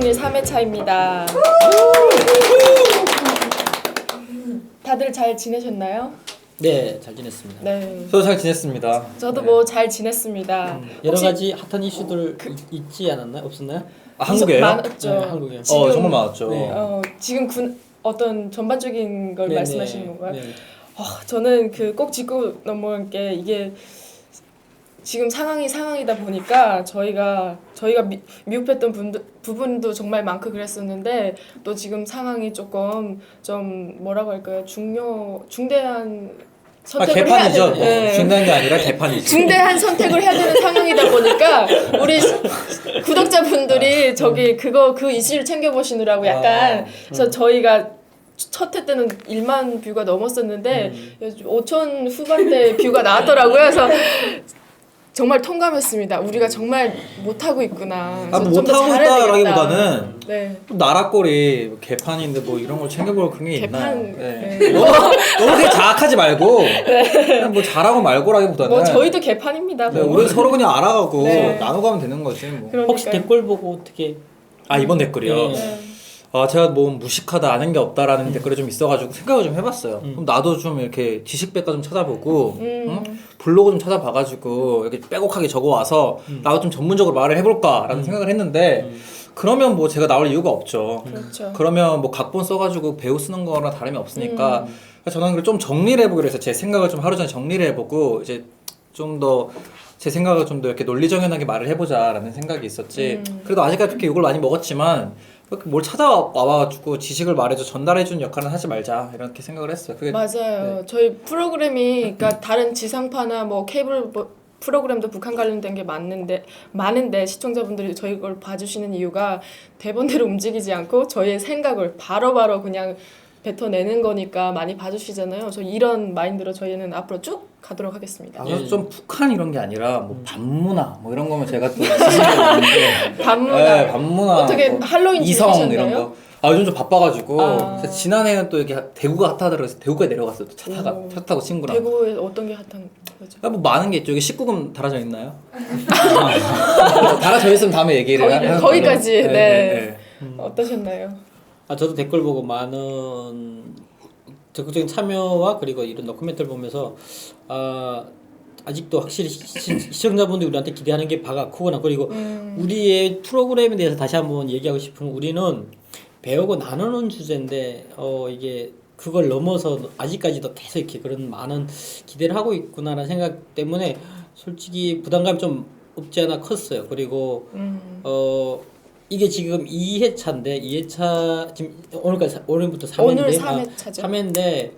방송일 3회차입니다. 다들 잘 지내셨나요? 네, 잘 지냈습니다. 네. 저도 잘 지냈습니다. 저도 네. 뭐 잘 지냈습니다. 여러 가지 핫한 이슈들 있지 않았나요? 없었나요? 아, 한국에요? 많았죠. 네, 한국이요. 지금, 정말 많았죠. 네. 지금 어떤 전반적인 걸 네, 말씀하시는 네. 건가요? 네. 저는 꼭 짚고 넘어간 게 이게 지금 상황이다 보니까 저희가 미흡했던 부분도 정말 많고 그랬었는데 또 지금 상황이 조금 좀 뭐라고 할까요? 중대한 선택을 개판이죠. 해야 되는, 네. 중대한 게 아니라 개판이죠. 중대한 선택을 해야 되는 상황이다 보니까 우리 구독자분들이 그 이슈를 챙겨보시느라고 약간 그래서 저희가 첫 회 때는 1만 뷰가 넘었었는데 5천 후반대 뷰가 나왔더라고요. 그래서 정말 통감했습니다. 우리가 정말 못하고 있구나. 아, 못하고 있다라기보다는 네. 나라꼴이 개판인데 뭐 이런 걸 챙겨볼 그런 게 개판, 있나요? 네. 네. 너무 그냥 자학하지 말고 그냥 뭐 잘하고 말고라기보다는 뭐 저희도 개판입니다. 네, 우리 서로 그냥 알아가고 네. 나눠가면 되는 거지 뭐. 그러니까요. 혹시 댓글 보고 어떻게? 아, 이번 댓글이요? 네. 제가 뭐 무식하다 아는 게 없다라는 댓글이 좀 있어가지고 생각을 좀 해봤어요. 그럼 나도 좀 이렇게 지식백과 좀 찾아보고 응? 블로그 좀 찾아봐가지고 이렇게 빼곡하게 적어와서 나도 좀 전문적으로 말을 해볼까라는 생각을 했는데 그러면 뭐 제가 나올 이유가 없죠. 그렇죠. 그러면 뭐 각본 써가지고 배우 쓰는 거랑 다름이 없으니까 저는 그걸 좀 정리를 해보기로 해서 제 생각을 좀 하루 전에 정리를 해보고 이제 좀 더 제 생각을 좀 더 이렇게 논리정연하게 말을 해보자라는 생각이 있었지. 그래도 아직까지 그렇게 욕을 많이 먹었지만 뭘 찾아와가지고 지식을 말해줘 전달해주는 역할은 하지 말자 이렇게 생각을 했어요. 그게 맞아요. 네. 저희 프로그램이 그러니까 다른 지상파나 뭐 케이블 프로그램도 북한 관련된 게 많은데 시청자분들이 저희 걸 봐주시는 이유가 대본대로 움직이지 않고 저희의 생각을 바로바로 그냥 뱉어내는 거니까 많이 봐주시잖아요. 저 이런 마인드로 저희는 앞으로 쭉 가도록 하겠습니다. 좀 북한 이런 게 아니라 뭐 반문화 뭐 이런 거면 제가 또 지식이 있는데 반문화. 네, 반문화 어떻게 뭐 할로윈 이성 즐기셨나요? 이런 거. 요즘 좀 바빠가지고 아. 지난해는 또 이렇게 대구가 핫하더라고요. 그래서 대구까지 내려갔어요. 또 차 타고 친구랑. 대구에 어떤 게 핫한 거죠? 뭐 많은 게 있죠. 여기 19금 달아져 있나요? 달아져 있으면 다음에 얘기를 거기까지. 네. 네. 어떠셨나요? 저도 댓글 보고 많은 적극적인 참여와 그리고 이런 다큐멘터리를 보면서 아직도 확실히 시청자분들이 우리한테 기대하는 게 바가 크구나. 그리고 우리의 프로그램에 대해서 다시 한번 얘기하고 싶은 우리는 배우고 나누는 주제인데 이게 그걸 넘어서 아직까지도 계속 이렇게 그런 많은 기대를 하고 있구나라는 생각 때문에 솔직히 부담감이 좀 없지 않아 컸어요. 그리고 이게 지금 2회차인데 2회차 지금 오늘부터 3회인데 오늘 3회차죠. 3회인데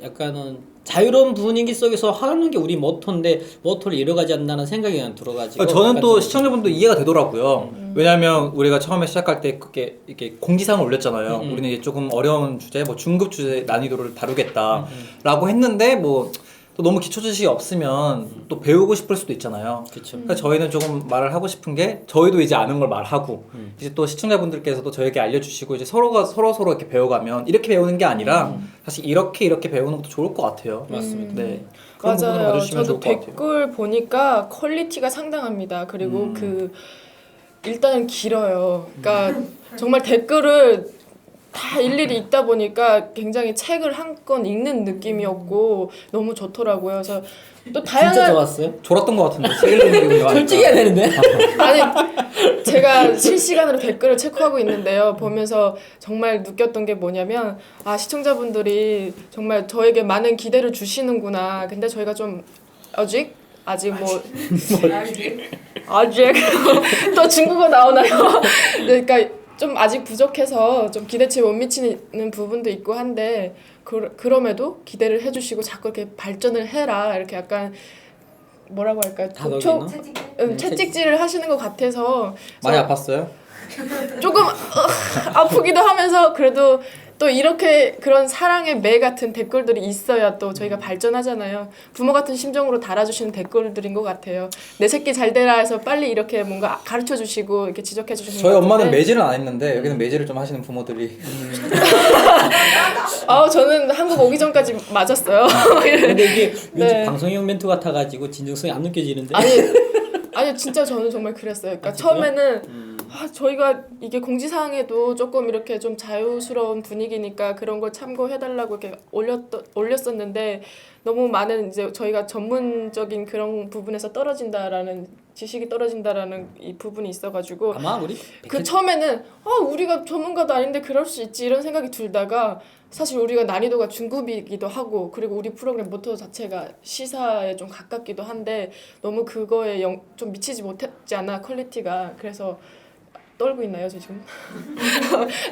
약간은 자유로운 분위기 속에서 하는 게 우리 모토인데 모토를 이뤄가지 않는다는 생각이 그냥 들어가지고 저는 또 시청자분도 이해가 되더라고요. 왜냐하면 우리가 처음에 시작할 때 그렇게 이렇게 공지사항을 올렸잖아요. 우리는 이제 조금 어려운 주제, 뭐 중급 주제 난이도를 다루겠다라고 했는데 뭐 또 너무 기초 지식이 없으면 또 배우고 싶을 수도 있잖아요. 그쵸. 그러니까 저희는 조금 말을 하고 싶은 게 저희도 이제 아는 걸 말하고 이제 또 시청자분들께서도 저에게 알려주시고 이제 서로 이렇게 배워가면 이렇게 배우는 게 아니라 사실 이렇게 배우는 것도 좋을 것 같아요. 맞습니다. 네. 그런 부분을 맞아요. 봐주시면 저도 좋을 것 같아요. 댓글 보니까 퀄리티가 상당합니다. 그리고 일단은 길어요. 그러니까 정말 댓글을 다 일일이 읽다 보니까 굉장히 책을 한 권 읽는 느낌이었고 너무 좋더라고요. 그래서 또 진짜 다양한 좋았어요? 졸았던 것 같은데 세일링 솔직히 해야 되는데 아니 제가 실시간으로 댓글을 체크하고 있는데요. 보면서 정말 느꼈던 게 뭐냐면 시청자분들이 정말 저에게 많은 기대를 주시는구나. 근데 저희가 좀 아직 또 중국어 나오나요? 그러니까 좀 아직 부족해서 좀 기대치에 못 미치는 부분도 있고 한데 그럼에도 기대를 해주시고 자꾸 이렇게 발전을 해라 이렇게 약간 뭐라고 할까요? 채찍질을 하시는 것 같아서 많이 아팠어요? 조금 아프기도 하면서 그래도 또 이렇게 그런 사랑의 매 같은 댓글들이 있어야 또 저희가 발전하잖아요. 부모 같은 심정으로 달아주시는 댓글들인 것 같아요. 내 새끼 잘 되라 해서 빨리 이렇게 뭔가 가르쳐주시고 이렇게 지적해주시는 저희 엄마는 같은데. 매질은 안 했는데 여기는 매질을 좀 하시는 부모들이 저는 한국 오기 전까지 맞았어요. 근데 이게 왠지 네. 방송용 멘트 같아가지고 진정성이 안 느껴지는데 아니 진짜 저는 정말 그랬어요. 그러니까 처음에는 저희가 이게 공지사항에도 조금 이렇게 좀 자유스러운 분위기니까 그런 걸 참고해달라고 이렇게 올렸었는데 너무 많은 이제 저희가 전문적인 그런 부분에서 떨어진다라는 지식이 떨어진다라는 이 부분이 있어가지고 아마 우리 그 처음에는 우리가 전문가도 아닌데 그럴 수 있지 이런 생각이 들다가 사실 우리가 난이도가 중급이기도 하고 그리고 우리 프로그램 모토 자체가 시사에 좀 가깝기도 한데 너무 그거에 좀 미치지 못했지 않아 퀄리티가. 그래서 떨고 있나요 저 지금?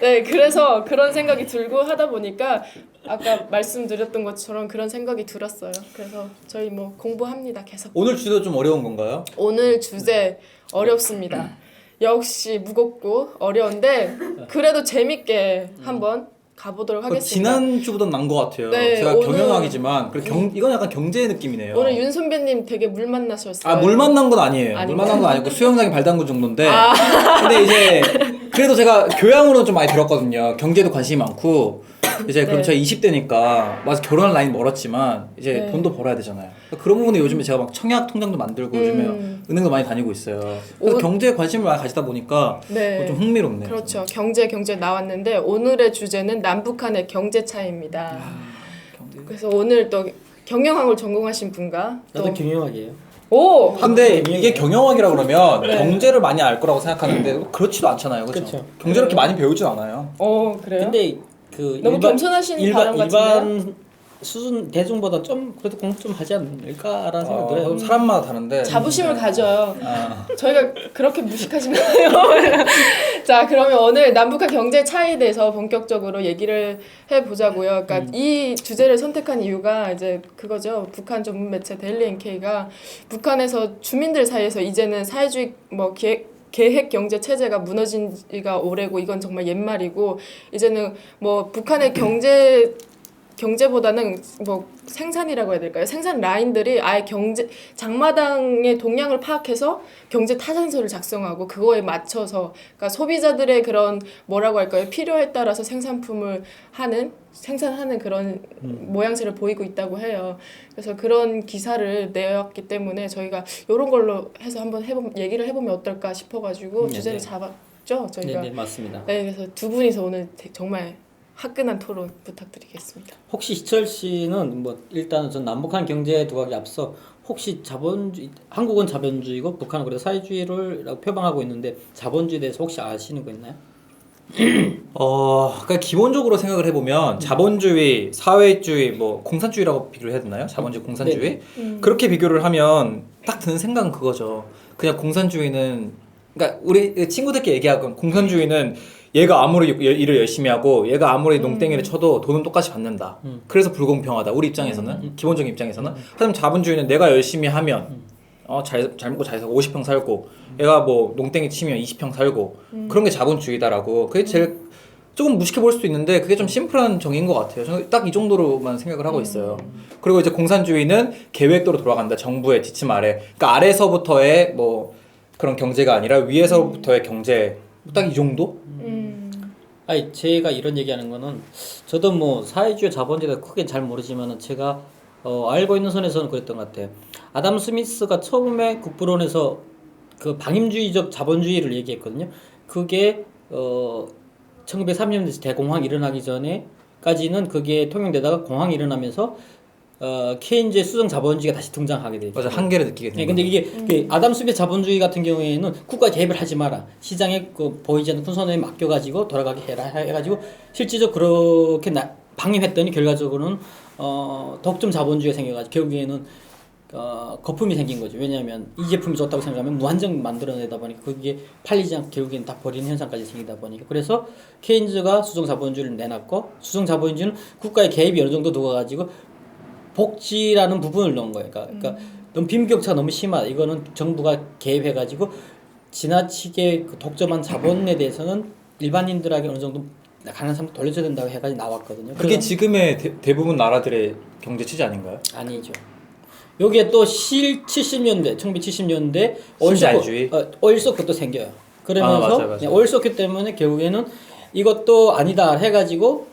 네, 그래서 그런 생각이 들고 하다 보니까 아까 말씀드렸던 것처럼 그런 생각이 들었어요. 그래서 저희 뭐 공부합니다 계속. 오늘 주제도 좀 어려운 건가요? 오늘 주제 어렵습니다. 역시 무겁고 어려운데 그래도 재밌게 한번 가보도록 하겠습니다. 지난 주보다 난 것 같아요. 네, 제가 오늘- 경영학이지만 이건 약간 경제 느낌이네요. 오늘 윤 선배님 되게 물 만나셨어요. 물 만난 건 아니에요. 아닌가요? 물 만난 건 아니고 수영장에 발 담근 정도인데. 근데 이제 그래도 제가 교양으로는 좀 많이 들었거든요. 경제도 관심이 많고 이제 그럼 네. 제가 20대니까 맞아 결혼할 나이는 멀었지만 이제 네. 돈도 벌어야 되잖아요. 그런 부분에 요즘에 제가 막 청약 통장도 만들고 요즘에 은행도 많이 다니고 있어요. 그래서 경제에 관심을 많이 가지다 보니까 네. 좀 흥미롭네요. 그렇죠. 경제 나왔는데 오늘의 주제는 남북한의 경제 차이입니다. 그래서 오늘 또 경영학을 전공하신 분과 나도 또 경영학이에요. 오! 근데 이게 경영학이라 그러면 네. 경제를 많이 알 거라고 생각하는데 그렇지도 않잖아요. 그렇죠? 그렇죠. 경제를 그렇게 많이 배우진 않아요. 그래요? 근데 그 너무 겸손하신 발언 일반 수준 대중보다 좀 그래도 공부 좀 하지 않을까라는 생각 들어요. 사람마다 다른데 자부심을 가져요. 아. 저희가 그렇게 무식하신가요? 자, 그러면 오늘 남북한 경제 차이에 대해서 본격적으로 얘기를 해보자고요. 그러니까 이 주제를 선택한 이유가 이제 그거죠. 북한 전문 매체 데일리 NK가 북한에서 주민들 사이에서 이제는 사회주의 뭐 계획 경제 체제가 무너진 지가 오래고 이건 정말 옛말이고 이제는 뭐 북한의 경제보다는 뭐 생산이라고 해야 될까요? 생산 라인들이 아예 경제 장마당의 동향을 파악해서 경제 타산서를 작성하고 그거에 맞춰서 그러니까 소비자들의 그런 뭐라고 할까요? 필요에 따라서 생산하는 그런 모양새를 보이고 있다고 해요. 그래서 그런 기사를 내었기 때문에 저희가 이런 걸로 해서 한번 얘기를 해보면 어떨까 싶어가지고 주제를 잡았죠 저희가. 네, 맞습니다. 네, 그래서 두 분이서 오늘 정말 화끈한 토론 부탁드리겠습니다. 혹시 희철 씨는 뭐 일단은 전 남북한 경제 두각에 앞서 혹시 한국은 자본주의고 북한은 그래도 사회주의를 표방하고 있는데 자본주의에 대해서 혹시 아시는 거 있나요? 그러니까 기본적으로 생각을 해보면 자본주의, 사회주의, 뭐 공산주의라고 비교를 해야 되나요? 자본주의, 공산주의? 그렇게 비교를 하면 딱 드는 생각은 그거죠. 그냥 공산주의는 그러니까 우리 친구들끼리 얘기하건 공산주의는 얘가 아무리 일을 열심히 하고 얘가 아무리 농땡이를 쳐도 돈은 똑같이 받는다. 그래서 불공평하다. 우리 입장에서는 기본적인 입장에서는. 하지만 자본주의는 내가 열심히 하면 잘 먹고 잘 살고 50평 살고 얘가 뭐 농땡이 치면 20평 살고 그런 게 자본주의다라고. 그게 제일 조금 무식해 보일 수도 있는데 그게 좀 심플한 정의인 것 같아요. 저는 딱 이 정도로만 생각을 하고 있어요. 그리고 이제 공산주의는 계획대로 돌아간다. 정부의 지침 아래. 그러니까 아래서부터의 뭐 그런 경제가 아니라 위에서부터의 경제. 딱 이 정도? 아니 제가 이런 얘기하는 거는 저도 뭐 사회주의 자본주의가 크게 잘 모르지만은 제가 알고 있는 선에서는 그랬던 것 같아요. 아담 스미스가 처음에 국부론에서 그 방임주의적 자본주의를 얘기했거든요. 그게 1930년대 대공황 일어나기 전에까지는 그게 통용되다가 공황이 일어나면서 케인즈의 수정 자본주의가 다시 등장하게 되죠. 맞아, 한계를 느끼게 네, 되는 근데 거예요. 이게 그 아담 스미스 자본주의 같은 경우에는 국가 개입을 하지 마라. 시장에 그 보이지 않는 큰 손에 맡겨가지고 돌아가게 해라 해가지고 실질적으로 그렇게 방임했더니 결과적으로는 독점 자본주의가 생겨가지고 결국에는 거품이 생긴 거죠. 왜냐하면 이 제품이 좋다고 생각하면 무한정 만들어내다 보니까 그게 팔리지 않고 결국에는 다 버리는 현상까지 생기다 보니까 그래서 케인즈가 수정 자본주의를 내놨고 수정 자본주의는 국가의 개입이 어느 정도 들어가가지고 복지라는 부분을 넣은 거예요. 그러니까 너무 빈격차가 너무 심하다. 이거는 정부가 개입해가지고 지나치게 그 독점한 자본에 대해서는 일반인들에게 어느 정도 가난한 사람 돌려줘야 된다고 해가지고 나왔거든요. 그게 지금의 대부분 나라들의 경제 취지 아닌가요? 아니죠. 여기에 또 1970년대 신자유주의? 오일 서킷도 생겨요. 그러면서 맞아요. 오일 서킷 때문에 결국에는 이것도 아니다 해가지고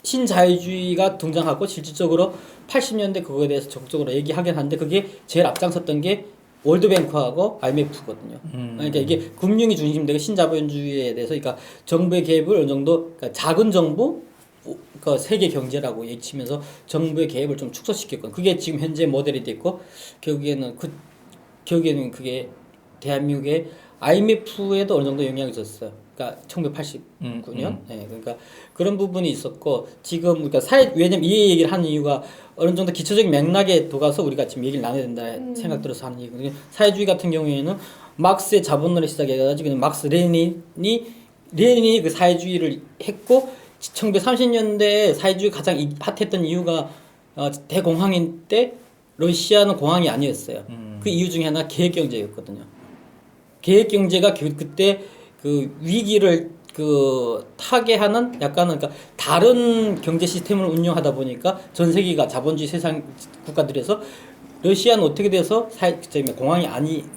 신자유주의가 등장하고 실질적으로 80년대 그거에 대해서 적극적으로 얘기하긴 한데 그게 제일 앞장섰던 게 월드뱅크하고 IMF거든요. 그러니까 이게 금융이 중심되고 신자본주의에 대해서 그러니까 정부의 개입을 어느 정도 그러니까 작은 정부 그 세계 경제라고 외치면서 정부의 개입을 좀 축소시켰거든요. 그게 지금 현재 모델이 됐고 결국에는 그게 대한민국의 IMF에도 어느 정도 영향을 줬어요. 그러니까 1989년. 네, 그러니까 그런 부분이 있었고 지금 그러니까 왜냐면 이 얘기를 하는 이유가 어느 정도 기초적인 맥락에 들어가서 우리가 지금 얘기를 나눠야 된다 생각 들어서 하는 얘기거든요. 사회주의 같은 경우에는 막스의 자본론을 시작해가지고 막스 레닌이 그 사회주의를 했고 1930년대에 사회주의 가장 핫했던 이유가 대공황인 때 러시아는 공황이 아니었어요. 그 이유 중에 하나 계획경제였거든요. 계획경제가 그때 그 위기를 타개하는 약간은 그러니까 다른 경제 시스템을 운영하다 보니까 전 세계가 자본주의 세상 국가들에서 러시아는 어떻게 돼서 공황이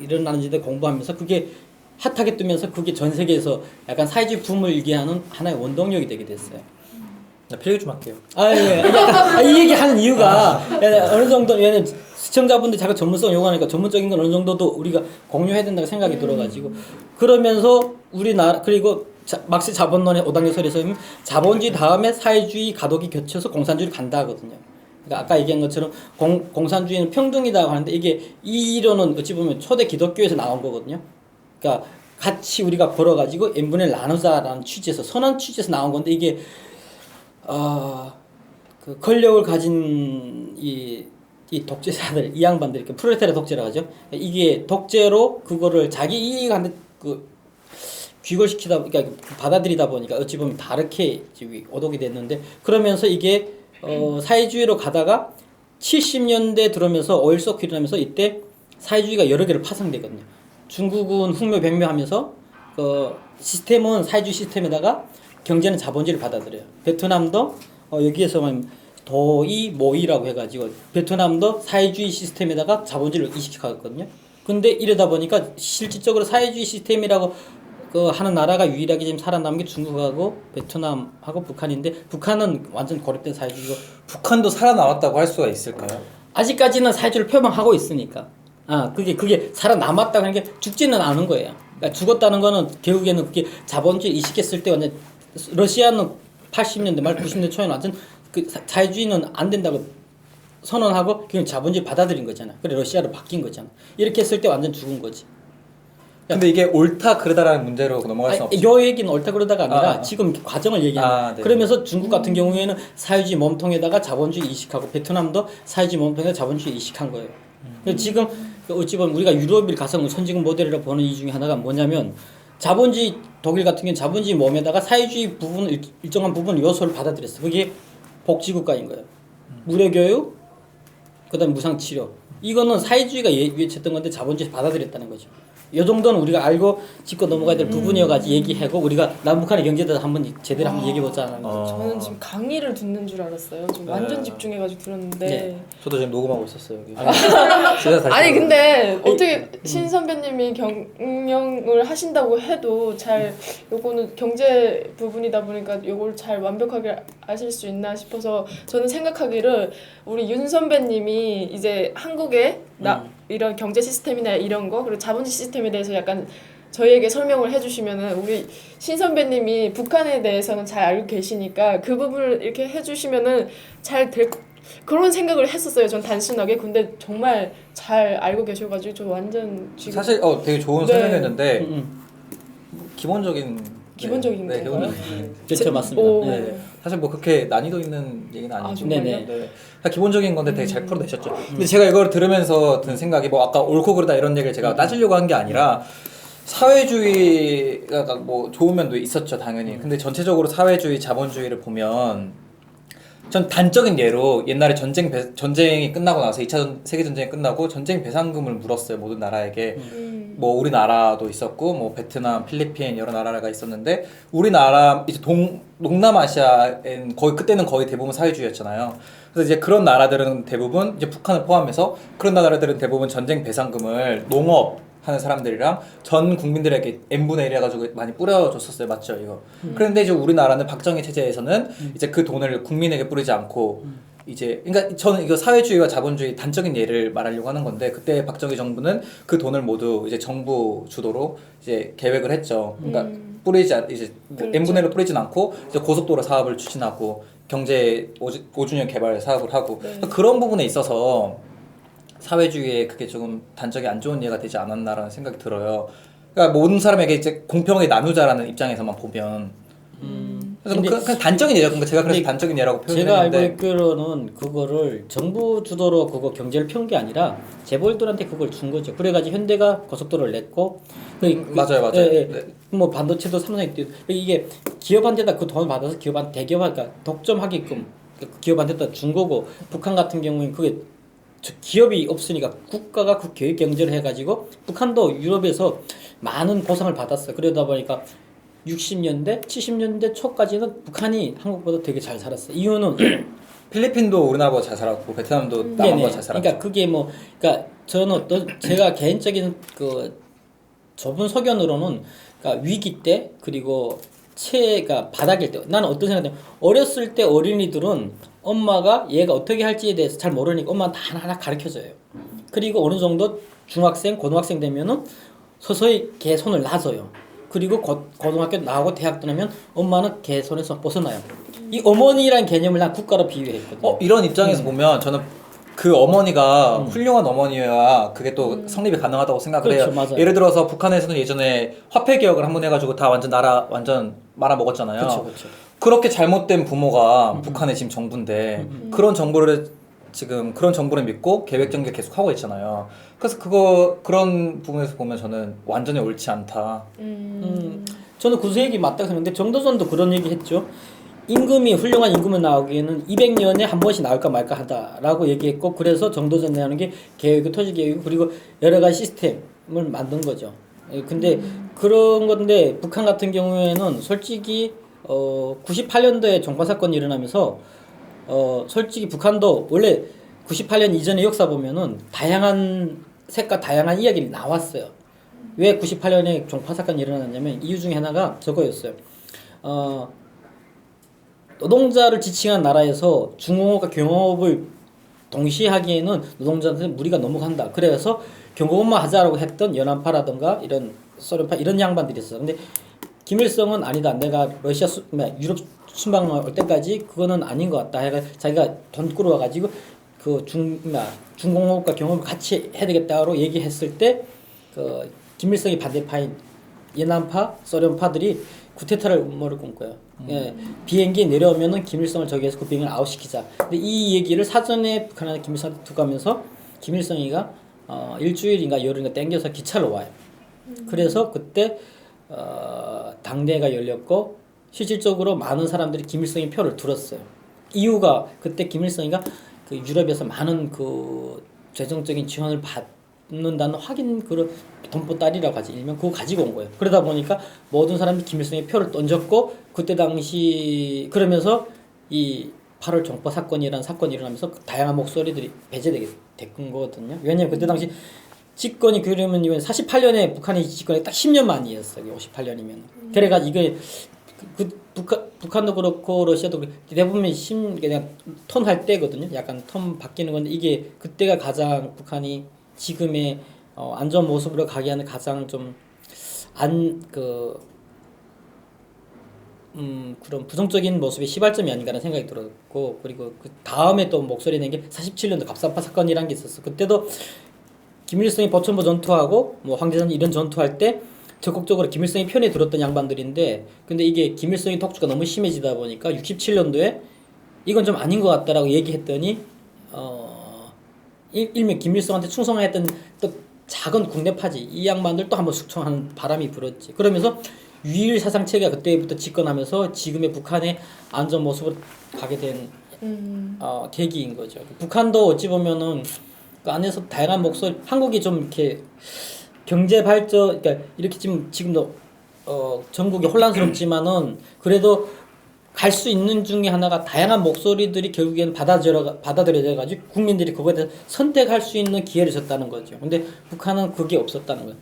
일어나는지를 공부하면서 그게 핫하게 뜨면서 그게 전 세계에서 약간 사회주의 붐을 일기하는 하나의 원동력이 되게 됐어요. 나 필기 좀 할게요. 이 얘기 하는 이유가 어느 정도 얘는 시청자분들 자꾸 전문성 요구하니까 전문적인 건 어느 정도도 우리가 공유해야 된다고 생각이 들어가지고 그러면서 우리나라 그리고 막스 자본론의 5단계 설에서 자본주의 다음에 사회주의 가독이 겹쳐서 공산주의를 간다 하거든요. 그러니까 아까 얘기한 것처럼 공산주의는 평등이라고 하는데 이게 이 이론은 어찌 보면 초대 기독교에서 나온 거거든요. 그러니까 같이 우리가 벌어가지고 n분의 나누자라는 취지에서 선한 취지에서 나온 건데 이게 그 권력을 가진 이 독재자들 이 양반들 이렇게 프롤레타리아 독재라고 하죠. 이게 독재로 그거를 자기 이익한테 귀결시키다 그러니까 받아들이다 보니까 어찌 보면 다르게 오독이 됐는데 그러면서 이게 사회주의로 가다가 70년대 들어오면서 오일 쇼크 일어나면서 이때 사회주의가 여러 개를 파생되거든요. 중국은 흉묘백묘하면서 시스템은 사회주의 시스템에다가 경제는 자본주의를 받아들여요. 베트남도 여기에서만 도이 모이라고 해가지고 베트남도 사회주의 시스템에다가 자본주의를 이식하거든요. 근데 이러다 보니까 실질적으로 사회주의 시스템이라고 하는 나라가 유일하게 지금 살아남은 게 중국하고 베트남하고 북한인데 북한은 완전 고립된 사회주의고 북한도 살아남았다고 할 수가 있을까요? 아직까지는 사회주의를 표방하고 있으니까 그게 살아남았다고 하는 게 죽지는 않은 거예요. 그러니까 죽었다는 거는 결국에는 그게 자본주의 이식했을 때 완전 러시아는 80년대 말 90년대 초에는 완전 그 사회주의는 안 된다고 선언하고 그냥 자본주의 받아들인 거잖아. 그래 러시아로 바뀐 거잖아. 이렇게 했을 때 완전 죽은 거지. 근데 이게 옳다 그르다라는 문제로 넘어갈 수는 없죠. 요 얘기는 옳다 그러다가 아니라 지금 과정을 얘기하는 네. 그러면서 중국 같은 경우에는 사회주의 몸통에다가 자본주의 이식하고 베트남도 사회주의 몸통에다가 자본주의 이식한 거예요. 지금 어찌 보면 우리가 유럽을 가장 선진 모델이라고 보는 이유 중에 하나가 뭐냐면 자본주의 독일 같은 경우는 자본주의 몸에다가 사회주의 부분 일정한 부분 요소를 받아들였어. 그게 복지국가인 거예요. 무료교육, 그다음 무상치료. 이거는 사회주의가 외쳤던 건데 자본주의 받아들였다는 거죠. 이 정도는 우리가 알고 짚고 넘어가야 될 부분이어가지고 얘기하고 우리가 남북한의 경제에 대해서 한번 제대로 한번 얘기해보자는 거죠. 저는 지금 강의를 듣는 줄 알았어요. 좀 완전 집중해가지고 들었는데. 네. 저도 지금 녹음하고 있었어요. 여기. 아니 근데 어떻게 신 선배님이 경영을 하신다고 해도 잘 요거는 경제 부분이다 보니까 요걸 잘 완벽하게 아실 수 있나 싶어서 저는 생각하기를 우리 윤 선배님이 이제 한국에 이런 경제 시스템이나 이런 거 그리고 자본주의 시스템에 대해서 약간 저희에게 설명을 해주시면은 우리 신 선배님이 북한에 대해서는 잘 알고 계시니까 그 부분을 이렇게 해주시면은 잘 될 그런 생각을 했었어요. 전 단순하게. 근데 정말 잘 알고 계셔가지고 저 완전 지금 사실 되게 좋은 설명이었는데 기본적인 건가요? 그렇죠, 맞습니다. 네. 사실 뭐 그렇게 난이도 있는 얘기는 아니죠. 정말요? 네네. 네. 기본적인 건데 되게 잘 풀어내셨죠. 근데 제가 이걸 들으면서 든 생각이 뭐 아까 옳고 그르다 이런 얘기를 제가 따지려고 한 게 아니라 사회주의가 뭐 좋은 면도 있었죠, 당연히. 근데 전체적으로 사회주의, 자본주의를 보면 전 단적인 예로 옛날에 전쟁이 끝나고 나서 2차 세계전쟁이 끝나고 전쟁 배상금을 물었어요, 모든 나라에게. 뭐 우리나라도 있었고 뭐 베트남, 필리핀 여러 나라가 있었는데 우리나라 이제 동남아시아엔 거의 그때는 거의 대부분 사회주의였잖아요. 그래서 이제 그런 나라들은 대부분 이제 북한을 포함해서 그런 나라들은 대부분 전쟁 배상금을 농업 하는 사람들이랑 전 국민들에게 n분의 1 해가지고 많이 뿌려줬었어요. 맞죠 이거? 그런데 이제 우리나라는 박정희 체제에서는 이제 그 돈을 국민에게 뿌리지 않고 이제 그러니까 저는 이거 사회주의와 자본주의 단적인 예를 말하려고 하는 건데 그때 박정희 정부는 그 돈을 모두 이제 정부 주도로 이제 계획을 했죠. 그러니까 이제 뭐 그렇죠. n분의 1로 뿌리진 않고 이제 고속도로 사업을 추진하고 경제 5주년 개발 사업을 하고 네. 그런 부분에 있어서 사회주의에 그게 조금 단적이 안 좋은 예가 되지 않았나라는 생각이 들어요. 그러니까 모든 사람에게 이제 공평하게 나누자라는 입장에서만 보면 그래서 근데 그냥 단적인 예죠. 그러니까 제가 그래서 근데 단적인 예라고 제가 알고 표현했는데 있기로는 그거를 정부 주도로 그거 경제를 펴온 게 아니라 재벌들한테 그걸 준 거죠. 그래가지고 현대가 고속도로를 냈고 맞아요. 예, 네. 뭐 반도체도 삼성이 뛰고 이게 기업한테다 그 돈을 받아서 대기업하니까 독점하게끔 기업한테다 준 거고 북한 같은 경우는 그게 기업이 없으니까 국가가 그 계획 경제를 해가지고 북한도 유럽에서 많은 보상을 받았어요. 그러다 보니까 60년대, 70년대 초까지는 북한이 한국보다 되게 잘 살았어요. 이유는 필리핀도 우리나라보다 잘 살았고 베트남도 남한보다 잘 살았고. 그러니까 그게 뭐, 그러니까 저는 제가 개인적인 그 좁은 소견으로는, 그러니까 위기 때 그리고 체가 바닥일 때, 나는 어떤 생각이냐면 어렸을 때 어린이들은 엄마가 얘가 어떻게 할지에 대해서 잘 모르니까 엄마는 다 하나하나 가르쳐줘요. 그리고 어느 정도 중학생, 고등학생 되면은 서서히 걔 손을 놔줘요. 그리고 고등학교 나오고 대학 들어가면 엄마는 걔 손에서 벗어나요. 이 어머니란 개념을 난 국가로 비유했거든요. 이런 입장에서 보면 저는 그 어머니가 훌륭한 어머니여야 그게 또 성립이 가능하다고 생각을 그렇죠, 해요. 맞아요. 예를 들어서 북한에서는 예전에 화폐 개혁을 한 번 해가지고 다 완전 나라 완전 말아먹었잖아요. 그렇죠. 그렇게 잘못된 부모가 북한의 지금 정부인데 그런 정부를 지금 그런 정부를 믿고 계획 전개 계속 하고 있잖아요. 그래서 그런 부분에서 보면 저는 완전히 옳지 않다. 저는 그 얘기 맞다고 생각하는데 정도전도 그런 얘기 했죠. 임금이 훌륭한 임금을 나오기에는 200년에 한 번씩 나올까 말까 하다라고 얘기했고, 그래서 정도전 내는 게 계획, 토지 계획, 그리고 여러 가지 시스템을 만든 거죠. 근데 그런 건데 북한 같은 경우에는 솔직히 98년도에 종파 사건이 일어나면서 솔직히 북한도 원래 98년 이전의 역사 보면은 다양한 색과 다양한 이야기를 나왔어요. 왜 98년에 종파 사건이 일어났냐면 이유 중에 하나가 저거였어요. 노동자를 지칭한 나라에서 중공업과 경영업을 동시에 하기에는 노동자한테 무리가 너무 간다. 그래서 경공업만 하자라고 했던 연안파라든가 이런 소련파 이런 양반들이 있어. 근데 김일성은 아니다. 내가 유럽 순방 올 때까지 그거는 아닌 것 같다. 해가 자기가 돈 끌어와가지고 그 중공업과 경영업을 같이 해야 되겠다고 얘기했을 때 그 김일성이 반대파인 연안파, 소련파들이 쿠데타를 음모를 꿈꿔요. 예, 비행기 내려오면은 김일성을 저기에서 그 비행을 아웃시키자. 근데 이 얘기를 사전에 북한한테 김일성한테 두고하면서 김일성이가 일주일인가 열흘인가 땡겨서 기차로 와요. 그래서 그때 당대회가 열렸고 실질적으로 많은 사람들이 김일성의 표를 들었어요. 이유가 그때 김일성이가 그 유럽에서 많은 그 재정적인 지원을 받는다는 확인 그런 돈보따리라고 하지 일명 그거 가지고 온 거예요. 그러다 보니까 모든 사람들이 김일성의 표를 던졌고 그때 당시 그러면서 이 8월 종파 사건이라는 사건이 일어나면서 다양한 목소리들이 배제되게 된 거거든요. 왜냐면 그때 당시 집권이 그러면 48년에 북한이 집권이 딱 10년 만이었어요. 58년이면. 그래가 이게 북한도 그렇고 러시아도 그렇고 대부분 그냥 턴 할 때거든요. 약간 턴 바뀌는 건데 이게 그때가 가장 북한이 지금의 안전 모습으로 가게 하는 가장 좀 그런 부정적인 모습의 시발점이 아닌가라는 생각이 들었고, 그리고 그 다음에 또 목소리 낸 게 47년도 갑산파 사건이라는 게 있었어. 그때도 김일성이 보천보 전투하고 뭐 황제전 이런 전투할 때 적극적으로 김일성이 편에 들었던 양반들인데, 근데 이게 김일성의 독주가 너무 심해지다 보니까 67년도에 이건 좀 아닌 것 같다라고 얘기했더니 일명 김일성한테 충성했던 또 작은 국내파지 이 양반들 또 한번 숙청하는 바람이 불었지. 그러면서 유일 사상 체계가 그때부터 집권하면서 지금의 북한의 안전 모습으로 가게 된 계기인 거죠. 북한도 어찌 보면은 그 안에서 다양한 목소리, 한국이 좀 이렇게 경제 발전, 그러니까 이렇게 지금도 전국이 혼란스럽지만은 그래도 갈 수 있는 중에 하나가 다양한 목소리들이 결국에는 받아들여져 가지고 국민들이 그거에 대해서 선택할 수 있는 기회를 줬다는 거죠. 근데 북한은 그게 없었다는 거예요.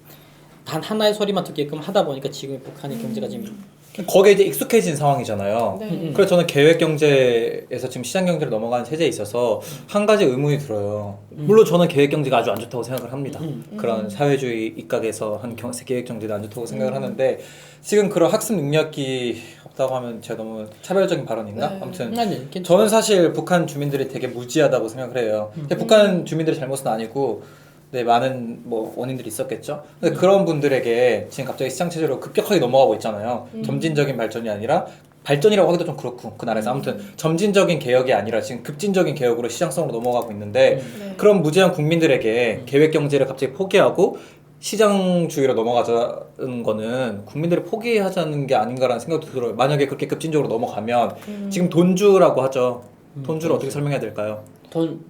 단 하나의 소리만 듣게끔 하다 보니까 지금의 북한의 경제가 지금 거기에 이제 익숙해진 상황이잖아요. 네. 그래서 저는 계획 경제에서 지금 시장 경제로 넘어가는 체제에 있어서 한 가지 의문이 들어요. 물론 저는 계획 경제가 아주 안 좋다고 생각을 합니다. 그런 사회주의 입각에서 한 계획 경제도 안 좋다고 생각을 하는데 지금 그런 학습 능력이 없다고 하면 제가 너무 차별적인 발언인가? 네. 아무튼 아니, 괜찮아요. 저는 사실 북한 주민들이 되게 무지하다고 생각을 해요. 근데 북한 주민들의 잘못은 아니고 네, 많은 뭐 원인들이 있었겠죠. 근데 그런 분들에게 지금 갑자기 시장 체제로 급격하게 넘어가고 있잖아요. 점진적인 발전이 아니라 발전이라고 하기도 좀 그렇고 그 나라에서 아무튼 점진적인 개혁이 아니라 지금 급진적인 개혁으로 시장성으로 넘어가고 있는데 네. 그런 무지한 국민들에게 계획 경제를 갑자기 포기하고 시장주의로 넘어가자는 거는 국민들이 포기하자는 게 아닌가라는 생각도 들어요. 만약에 그렇게 급진적으로 넘어가면 지금 돈주라고 하죠. 돈주를 어떻게 설명해야 될까요? 돈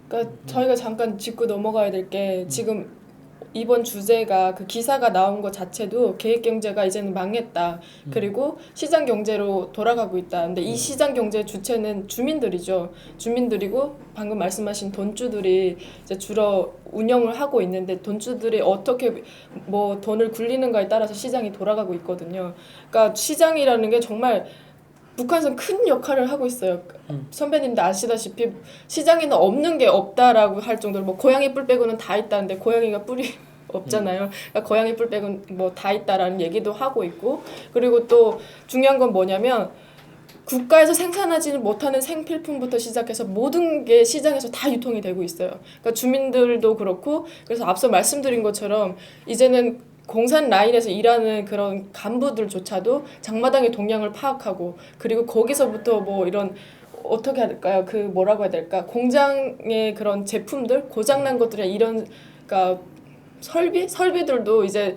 그러니까 저희가 잠깐 짚고 넘어가야 될 게 지금 이번 주제가 그 기사가 나온 것 자체도 계획 경제가 이제는 망했다. 그리고 시장 경제로 돌아가고 있다. 근데 이 시장 경제 주체는 주민들이죠. 주민들이고 방금 말씀하신 돈주들이 이제 주로 운영을 하고 있는데 돈주들이 어떻게 뭐 돈을 굴리는가에 따라서 시장이 돌아가고 있거든요. 그러니까 시장이라는 게 정말 북한에서는 큰 역할을 하고 있어요. 선배님도 아시다시피 시장에는 없는 게 없다라고 할 정도로 뭐 고양이 뿔 빼고는 다 있다는데 고양이가 뿔이 없잖아요. 그러니까 고양이 뿔 빼고는 뭐 다 있다라는 얘기도 하고 있고 그리고 또 중요한 건 뭐냐면 국가에서 생산하지 못하는 생필품부터 시작해서 모든 게 시장에서 다 유통이 되고 있어요. 그러니까 주민들도 그렇고 그래서 앞서 말씀드린 것처럼 이제는 공산 라인에서 일하는 그런 간부들조차도 장마당의 동향을 파악하고 그리고 거기서부터 뭐 이런 어떻게 해야 될까요? 그 뭐라고 해야 될까? 공장의 그런 제품들 고장난 것들이 이런 그러니까 설비들도 이제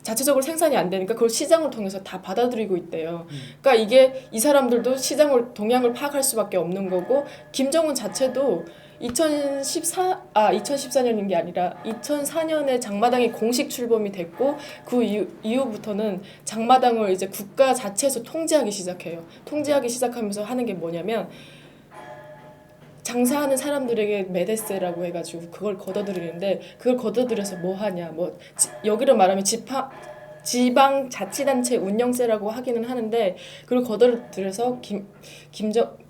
자체적으로 생산이 안 되니까 그걸 시장을 통해서 다 받아들이고 있대요. 그러니까 이게 이 사람들도 시장을 동향을 파악할 수밖에 없는 거고 김정은 자체도 2014년인 게 아니라 2004년에 장마당이 공식 출범이 됐고 그 이후부터는 장마당을 이제 국가 자체에서 통제하기 시작해요. 통제하기 시작하면서 하는 게 뭐냐면 장사하는 사람들에게 메데세라고 해가지고 그걸 걷어들이는데 그걸 걷어들여서 뭐 하냐 뭐 여기로 말하면 지방자치단체 운영세라고 하기는 하는데 그걸 걷어들여서 김정은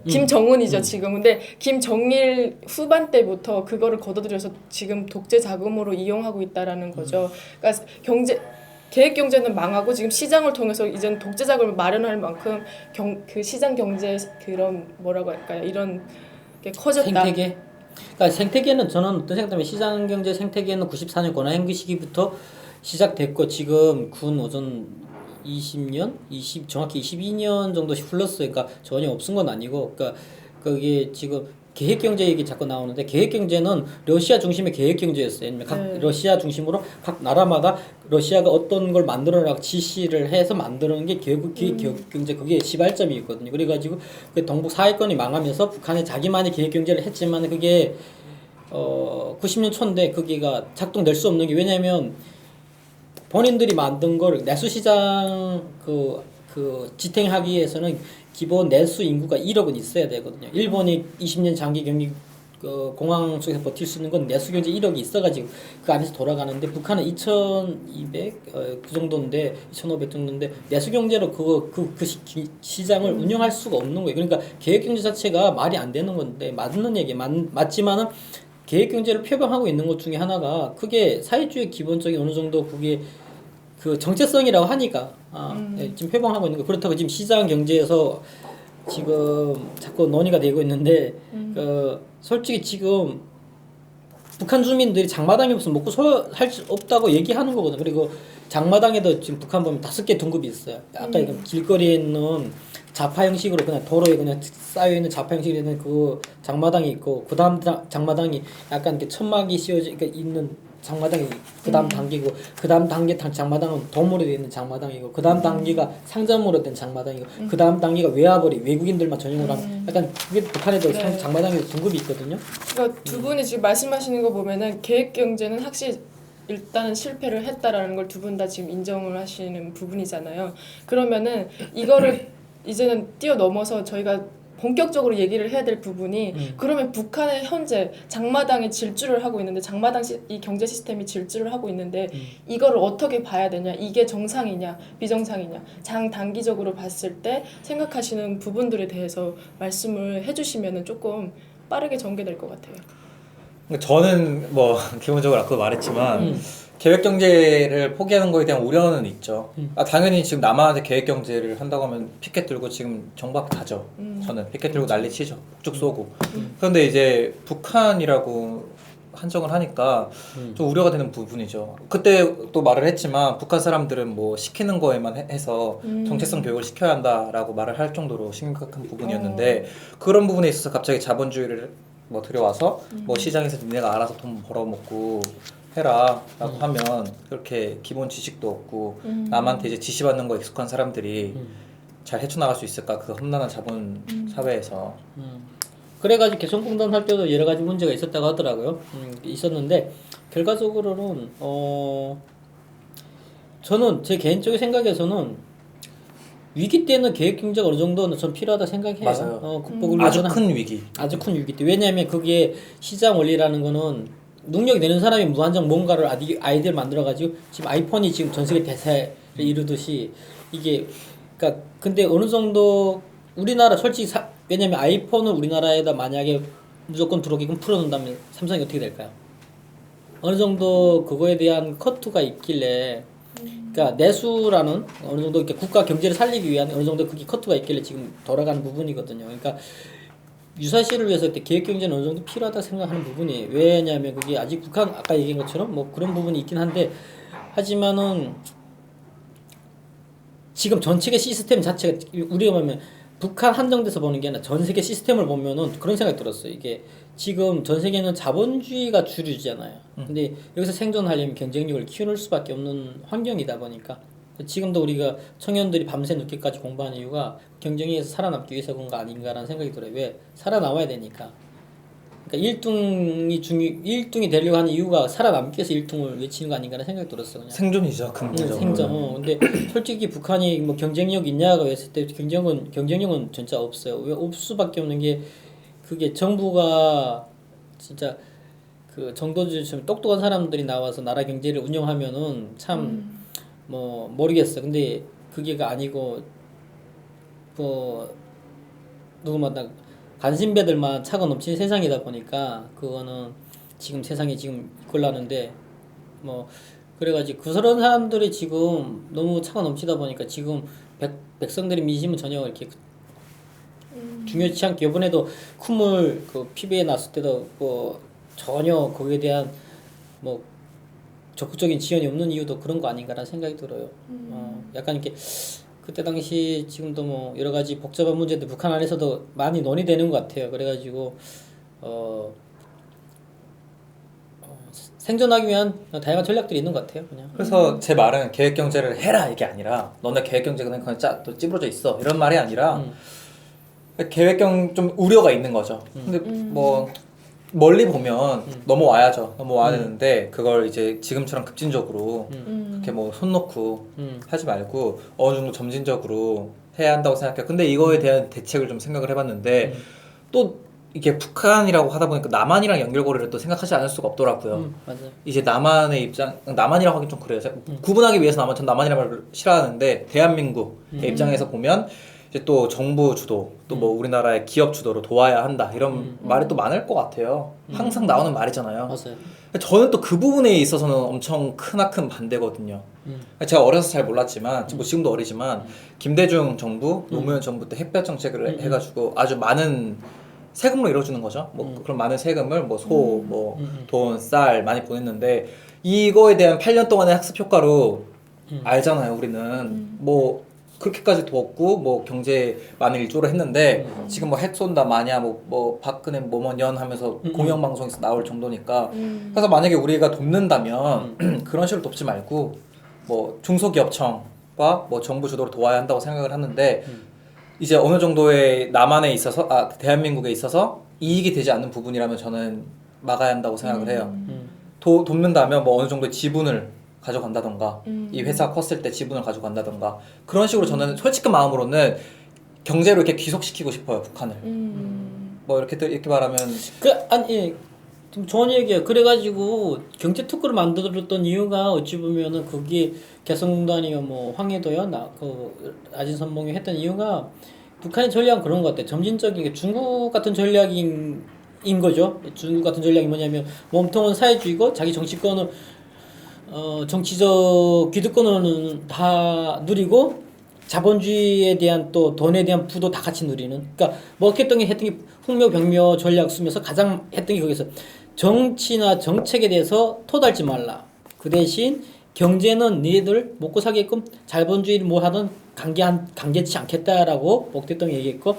김정은이죠 지금. 근데 김정일 후반 때부터 그거를 걷어들여서 지금 독재 자금으로 이용하고 있다라는 거죠. 그러니까 계획 경제는 망하고 지금 시장을 통해서 이제는 독재 자금을 마련할 만큼 그 시장 경제 그런 뭐라고 할까요? 이런 게 커졌다. 생태계. 그러니까 생태계는 저는 어떤 생각하면 시장 경제 생태계는 94년 권한행기 시기부터 시작됐고 지금 군 오전 정확히 22년 정도 흘렀어요. 그러니까 전혀 없은 건 아니고, 그러니까 그게 지금 계획 경제 얘기 자꾸 나오는데 계획 경제는 러시아 중심의 계획 경제였어요. 각 러시아 중심으로 각 나라마다 러시아가 어떤 걸 만들어라 지시를 해서 만드는 게 계획 경제 그게 시발점이었거든요. 그래가지고 그 동북 사회권이 망하면서 북한이 자기만의 계획 경제를 했지만 그게 90년 초인데 그게가 작동될 수 없는 게 왜냐면 본인들이 만든 걸 내수 시장 그 지탱하기 위해서는 기본 내수 인구가 1억은 있어야 되거든요. 일본이 20년 장기 경기 공황 속에서 버틸 수 있는 건 내수 경제 1억이 있어가지고 그 안에서 돌아가는데 북한은 2,200 그 정도인데 2,500 정도인데 내수 경제로 시장을 운영할 수가 없는 거예요. 그러니까 계획 경제 자체가 말이 안 되는 건데 맞는 얘기 맞지만은 계획 경제를 표방하고 있는 것 중에 하나가 그게 사회주의 기본적인 어느 정도 그게 그 정체성이라고 하니까 네, 지금 표방하고 있는 거 그렇다고 지금 시장 경제에서 지금 자꾸 논의가 되고 있는데 솔직히 지금 북한 주민들이 장마당이 없으면 먹고 할 수 없다고 얘기하는 거거든. 그리고 장마당에도 지금 북한 보면 5개 등급이 있어요. 아까 길거리에 있는 자파 형식으로 그냥 도로에 그냥 쌓여 있는 자파 형식으로 있는 그 장마당이 있고 그 다음 장마당이 약간 이렇게 천막이 씌워져 있는 장마당이 그 다음 단계고 그 다음 단계 장마당은 돔으로 되어 있는 장마당이고 그 다음 단계가 상점으로 된 장마당이고 그 다음 단계가 외국인들만 전용으로 하는 약간 그게 북한에도 장마당에도 등급이 있거든요. 그러니까 두 분이 지금 말씀하시는 거 보면은 계획 경제는 확실히 일단은 실패를 했다라는 걸 두 분 다 지금 인정을 하시는 부분이잖아요. 그러면은 이거를 이제는 뛰어넘어서 저희가 본격적으로 얘기를 해야 될 부분이 그러면 북한의 현재 장마당이 질주를 하고 있는데 이 경제 시스템이 질주를 하고 있는데 이거를 어떻게 봐야 되냐, 이게 정상이냐 비정상이냐, 장단기적으로 봤을 때 생각하시는 부분들에 대해서 말씀을 해주시면은 조금 빠르게 전개될 것 같아요. 저는 뭐 기본적으로 아까도 말했지만 계획경제를 포기하는 거에 대한 우려는 있죠. 당연히 지금 남한한테 계획경제를 한다고 하면 피켓 들고 지금 정부 앞에 가죠. 저는 피켓 들고 난리 치죠. 폭죽 쏘고. 그런데 이제 북한이라고 한정을 하니까 좀 우려가 되는 부분이죠. 그때 또 말을 했지만 북한 사람들은 뭐 시키는 거에만 해서 정체성 교육을 시켜야 한다라고 말을 할 정도로 심각한 부분이었는데 그런 부분에 있어서 갑자기 자본주의를 뭐 들여와서 뭐 시장에서 니네가 알아서 돈 벌어먹고 해라 라고 하면 그렇게 기본 지식도 없고 남한테 이제 지시받는 거 익숙한 사람들이 잘 헤쳐나갈 수 있을까, 그 험난한 자본 사회에서. 그래가지고 개성공단 할 때도 여러 가지 문제가 있었다고 하더라고요. 있었는데 결과적으로는 저는 제 개인적인 생각에서는 위기 때는 계획 경제가 어느 정도는 전 필요하다 생각해요. 맞아요. 극복을 아주 위해서는 큰 위기. 아주 큰 위기 때. 왜냐하면 그게 시장 원리라는 거는 능력이 되는 사람이 무한정 뭔가를 아이디어를 만들어가지고 지금 아이폰이 지금 전 세계 대세를 이루듯이 이게 그러니까 근데 어느 정도 우리나라 솔직히 왜냐면 아이폰을 우리나라에다 만약에 무조건 들어오게끔 풀어놓는다면 삼성이 어떻게 될까요? 어느 정도 그거에 대한 커트가 있길래 그러니까 내수라는 어느 정도 이렇게 국가 경제를 살리기 위한 어느 정도 그게 커트가 있길래 지금 돌아가는 부분이거든요. 그러니까 유사시를 위해서 계획 경제는 어느 정도 필요하다 생각하는 부분이에요. 왜냐하면 그게 아직 북한 아까 얘기한 것처럼 뭐 그런 부분이 있긴 한데 하지만은 지금 전 세계 시스템 자체가 우리가 보면 북한 한정돼서 보는 게 아니라 전 세계 시스템을 보면은 그런 생각이 들었어요. 이게 지금 전 세계는 자본주의가 주류잖아요. 근데 여기서 생존하려면 경쟁력을 키울 수밖에 없는 환경이다 보니까 지금도 우리가 청년들이 밤새 늦게까지 공부하는 이유가 경쟁에서 살아남기 위해서 그런 거 아닌가라는 생각이 들어요. 왜? 살아남아야 되니까. 그러니까 1등이 되려고 하는 이유가 살아남기 위해서 1등을 외치는 거 아닌가라는 생각이 들었어. 그냥. 생존이죠, 근본적으로. 생존. 근데 솔직히 북한이 뭐 경쟁력 있냐가 했을 때 경쟁력은 진짜 없어요. 왜 없을 수밖에 없는 게 그게 정부가 진짜 그 정도주의처럼 똑똑한 사람들이 나와서 나라 경제를 운영하면은 참 뭐 모르겠어. 근데 그게가 아니고 뭐 누구마다 간신배들만 차가 넘치는 세상이다 보니까 그거는 지금 세상이 지금 이끌라는데 뭐 그래가지고 그런 사람들이 지금 너무 차가 넘치다 보니까 지금 백성들의 민심은 전혀 이렇게 중요치 않게 이번에도 콧물 그 피부에 났을 때도 뭐 전혀 거기에 대한 뭐 적극적인 지원이 없는 이유도 그런 거 아닌가라는 생각이 들어요. 약간 이렇게 그때 당시 지금도 뭐 여러 가지 복잡한 문제들 북한 안에서도 많이 논의되는 것 같아요. 그래가지고 생존하기 위한 다양한 전략들이 있는 것 같아요. 그냥. 그래서 제 말은 계획 경제를 해라 이게 아니라 너네 계획 경제가 그냥 또 찌부러져 있어 이런 말이 아니라 좀 우려가 있는 거죠. 근데 뭐 멀리 보면 넘어와야죠. 넘어와야 되는데 그걸 이제 지금처럼 급진적으로 그렇게 뭐 손 놓고 하지 말고 어느 정도 점진적으로 해야 한다고 생각해요. 근데 이거에 대한 대책을 좀 생각을 해봤는데 또 이게 북한이라고 하다 보니까 남한이랑 연결고리를 또 생각하지 않을 수가 없더라고요. 맞아요. 이제 남한의 남한이라고 하긴 좀 그래요. 구분하기 위해서 전 남한이라는 말을 싫어하는데 대한민국의 입장에서 보면 이제 또 정부 주도 또 뭐 우리나라의 기업 주도로 도와야 한다 이런 말이 또 많을 것 같아요. 항상 나오는 말이잖아요. 맞아요. 저는 또 그 부분에 있어서는 엄청 크나큰 반대거든요. 제가 어려서 잘 몰랐지만 뭐 지금도 어리지만 김대중 정부, 노무현 정부 때 햇볕 정책을 해가지고 아주 많은 세금으로 이뤄주는 거죠. 뭐 그런 많은 세금을 뭐 소, 뭐 돈, 쌀 많이 보냈는데 이거에 대한 8년 동안의 학습 효과로 알잖아요. 우리는 뭐 그렇게까지 뒀고 뭐 경제 많은 일조를 했는데 지금 뭐 핵 쏜다 마냐 뭐 박근혜 뭐뭐 년 하면서 공영방송에서 나올 정도니까 그래서 만약에 우리가 돕는다면 그런 식으로 돕지 말고 뭐 중소기업청과 뭐 정부 주도로 도와야 한다고 생각을 하는데 이제 어느 정도의 남한에 있어서 대한민국에 있어서 이익이 되지 않는 부분이라면 저는 막아야 한다고 생각을 해요. 돕는다면 뭐 어느 정도의 지분을 가져간다던가 이 회사가 컸을 때 지분을 가져간다던가 그런 식으로 저는 솔직한 마음으로는 경제로 이렇게 귀속시키고 싶어요 북한을. 뭐 이렇게 말하면 아니 좀 좋은 얘기예요. 그래가지고 경제 특구를 만들었던 이유가 어찌 보면은 그게 개성공단이요 뭐 황해도요 그 라진선봉이 했던 이유가 북한의 전략은 그런 것 같아요. 점진적인 게 중국 같은 전략인 거죠. 중국 같은 전략이 뭐냐면 몸통은 사회주의고 자기 정치권은 정치적 기득권은 다 누리고 자본주의에 대한 또 돈에 대한 부도 다 같이 누리는. 그러니까 뭐 했던 게 풍묘병묘 전략 쓰면서 가장 했던 게 거기서 정치나 정책에 대해서 토달지 말라. 그 대신 경제는 니네들 먹고 살게끔 자본주의를 뭐 하든 강제치 않겠다라고 목 대통령이 얘기했고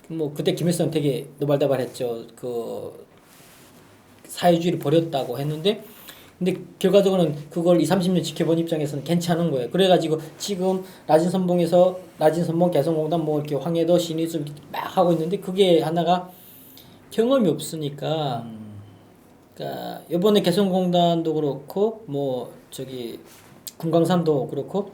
뭐 그때 김일성 되게 노발대발했죠. 그 사회주의를 버렸다고 했는데 근데 결과적으로는 그걸 20-30년 지켜본 입장에서는 괜찮은 거예요. 그래가지고 지금 라진선봉 개성공단 뭐 이렇게 황해도 신의주 막 하고 있는데 그게 하나가 경험이 없으니까 그러니까 이번에 개성공단도 그렇고 뭐 저기 금강산도 그렇고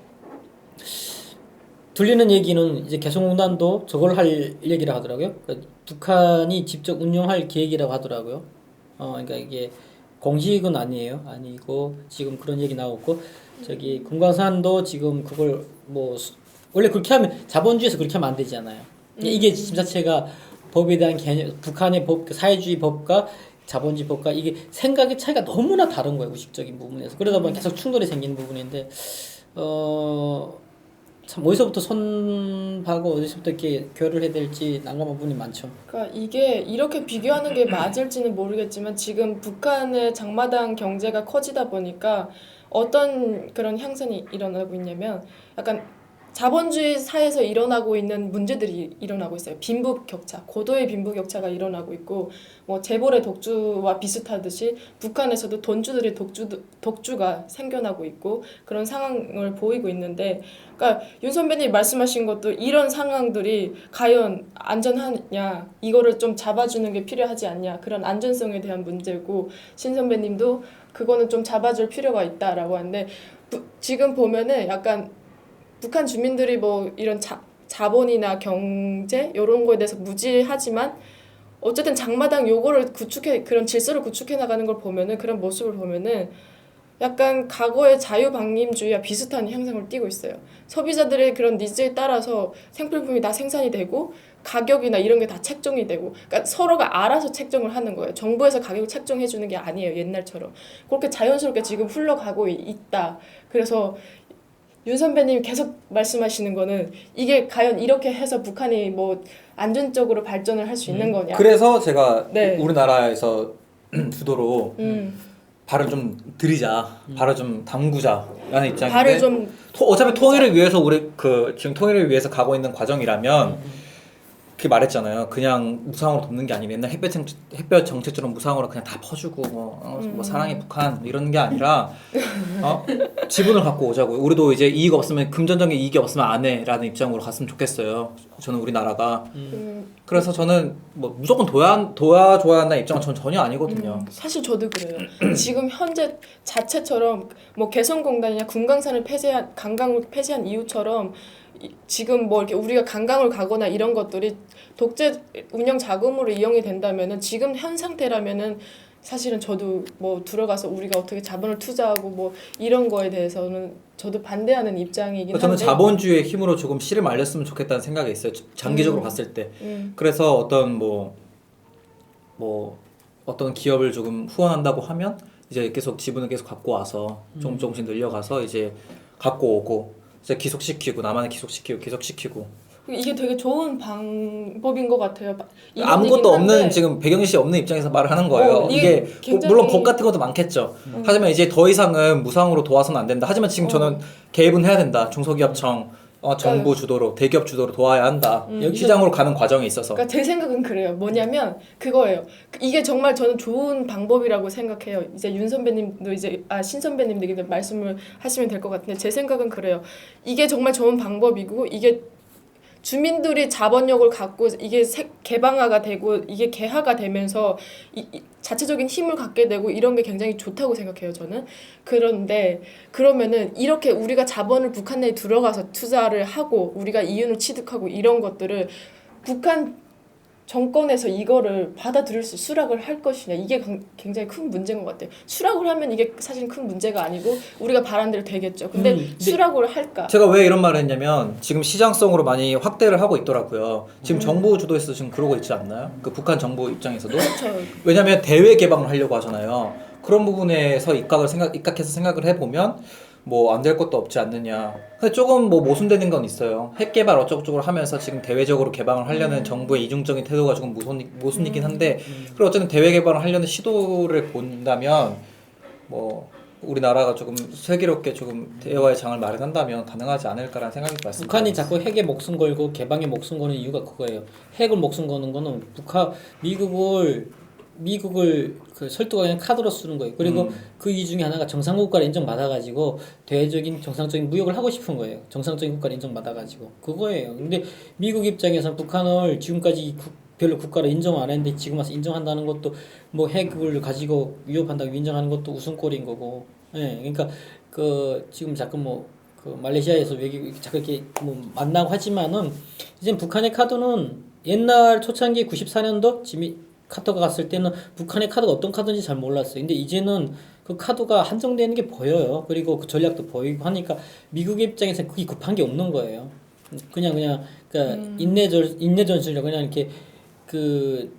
들리는 얘기는 이제 개성공단도 저걸 할 얘기라 하더라고요. 그러니까 북한이 직접 운영할 계획이라고 하더라고요. 그러니까 이게 공식은 아니고 지금 그런 얘기 나오고 저기 금강산도 지금 그걸 뭐 원래 그렇게 하면 자본주의에서 그렇게 하면 안 되잖아요. 이게 지금 자체가 법에 대한 개념, 북한의 법, 사회주의 법과 자본주의 법과 이게 생각의 차이가 너무나 다른 거예요. 의식적인 부분에서. 그러다 보면 계속 충돌이 생기는 부분인데 참 어디서부터 손봐고 어디서부터 이렇게 교류를 해야 될지 난감한 부분이 많죠. 그러니까 이게 이렇게 비교하는 게 맞을지는 모르겠지만 지금 북한의 장마당 경제가 커지다 보니까 어떤 그런 향상이 일어나고 있냐면 약간 자본주의 사회에서 일어나고 있는 문제들이 일어나고 있어요. 빈부격차, 고도의 빈부격차가 일어나고 있고 뭐 재벌의 독주와 비슷하듯이 북한에서도 돈주들의 독주가 생겨나고 있고 그런 상황을 보이고 있는데 그러니까 윤 선배님 말씀하신 것도 이런 상황들이 과연 안전하냐 이거를 좀 잡아주는 게 필요하지 않냐 그런 안전성에 대한 문제고 신 선배님도 그거는 좀 잡아줄 필요가 있다라고 하는데 지금 보면은 약간 북한 주민들이 뭐 이런 자본이나 경제 이런 거에 대해서 무지하지만 어쨌든 장마당 요거를 그런 질서를 구축해 나가는 걸 보면은 그런 모습을 보면은 약간 과거의 자유방임주의와 비슷한 향상을 띠고 있어요. 소비자들의 그런 니즈에 따라서 생필품이 다 생산이 되고 가격이나 이런 게 다 책정이 되고 그러니까 서로가 알아서 책정을 하는 거예요. 정부에서 가격을 책정해 주는 게 아니에요. 옛날처럼. 그렇게 자연스럽게 지금 흘러가고 있다. 그래서 윤 선배님이 계속 말씀하시는 거는 이게 과연 이렇게 해서 북한이 뭐 안전적으로 발전을 할 수 있는 거냐. 그래서 제가 네. 우리나라에서 주도로 발을 좀 들이자, 발을 좀 담그자라는 입장인데 발을 좀 어차피 통일을 위해서 우리 지금 통일을 위해서 가고 있는 과정이라면 그렇게 말했잖아요. 그냥 무상으로 돕는 게 아니라 옛날 햇볕 정책처럼 무상으로 그냥 다 퍼주고 뭐 사랑해 북한 이런 게 아니라 지분을 갖고 오자고요. 우리도 이제 이익 없으면 금전적인 이익이 없으면 안 해라는 입장으로 갔으면 좋겠어요. 저는 우리나라가. 그래서 저는 뭐 무조건 도와줘야 한다는 입장은 전 전혀 아니거든요. 사실 저도 그래요. 지금 현재 자체처럼 뭐 개성공단이나 금강산을 강강을 폐쇄한 이유처럼 지금 뭐 이렇게 우리가 관광을 가거나 이런 것들이 독재 운영 자금으로 이용이 된다면은 지금 현 상태라면은 사실은 저도 뭐 들어가서 우리가 어떻게 자본을 투자하고 뭐 이런 거에 대해서는 저도 반대하는 입장이긴 한데 저는 자본주의의 힘으로 조금 씨를 말렸으면 좋겠다는 생각이 있어요. 장기적으로 봤을 때. 그래서 어떤 어떤 기업을 조금 후원한다고 하면 이제 계속 지분을 계속 갖고 와서 조금씩 늘려가서 이제 갖고 오고 이제 기속시키고 나만의 기속시키고 이게 되게 좋은 방법인 것 같아요. 아무것도 없는 지금 배경지시 없는 입장에서 말을 하는 거예요. 이게 굉장히... 물론 법 같은 것도 많겠죠. 하지만 이제 더 이상은 무상으로 도와서는 안 된다. 하지만 지금 저는 개입은 해야 된다. 중소기업청 정부 주도로 대기업 주도로 도와야 한다. 시장으로 가는 과정에 있어서. 그러니까 제 생각은 그래요. 뭐냐면 그거예요. 이게 정말 저는 좋은 방법이라고 생각해요. 이제 윤 선배님도 이제 신 선배님도 말씀을 하시면 될 것 같은데 제 생각은 그래요. 이게 정말 좋은 방법이고 이게 주민들이 자본력을 갖고 이게 개방화가 되고 이게 개화가 되면서 자체적인 힘을 갖게 되고 이런 게 굉장히 좋다고 생각해요, 저는. 그런데 그러면은 이렇게 우리가 자본을 북한 내에 들어가서 투자를 하고 우리가 이윤을 취득하고 이런 것들을 북한 정권에서 이거를 받아들일 수 수락을 할 것이냐, 이게 굉장히 큰 문제인 것 같아요. 수락을 하면 이게 사실 큰 문제가 아니고 우리가 바란 대로 되겠죠. 근데 수락을 할까? 제가 왜 이런 말을 했냐면 지금 시장성으로 많이 확대를 하고 있더라고요. 지금 정부 주도에서 지금 그러고 있지 않나요? 그 북한 정부 입장에서도. 그렇죠. 왜냐하면 대외 개방을 하려고 하잖아요. 그런 부분에서 입각해서 생각을 해보면 뭐 안 될 것도 없지 않느냐. 근데 조금 뭐 모순되는 건 있어요. 핵 개발 어쩌고저쩌고 하면서 지금 대외적으로 개방을 하려는 정부의 이중적인 태도가 조금 모순이긴 한데, 그리고 어쨌든 대외 개방을 하려는 시도를 본다면 뭐 우리나라가 조금 슬기롭게 조금 대화의 장을 마련한다면 가능하지 않을까라는 생각이 맞습니다. 북한이 자꾸 핵에 목숨 걸고 개방에 목숨 거는 이유가 그거예요. 핵을 목숨 거는 거는 미국을 그 설득하기 위한 카드로 쓰는 거예요. 그리고 그 이유 중에 하나가 정상국가를 인정받아가지고 대외적인 정상적인 무역을 하고 싶은 거예요. 정상적인 국가를 인정받아가지고 그거예요. 근데 미국 입장에서는 북한을 지금까지 별로 국가를 인정 안 했는데 지금 와서 인정한다는 것도 뭐 핵을 가지고 위협한다고 인정하는 것도 웃음꼴인 거고. 예, 그러니까 그 지금 자꾸 그 말레이시아에서 외교 자꾸 이렇게 뭐 만나고 하지만은 이제 북한의 카드는 옛날 초창기 94년도 카터가 갔을 때는 북한의 카드가 어떤 카드인지 잘 몰랐어요. 근데 이제는 그 카드가 한정되는 게 보여요. 그리고 그 전략도 보이고 하니까 미국의 입장에서는 그게 급한 게 없는 거예요. 그러니까 인내 전술이라 그냥 이렇게 그냥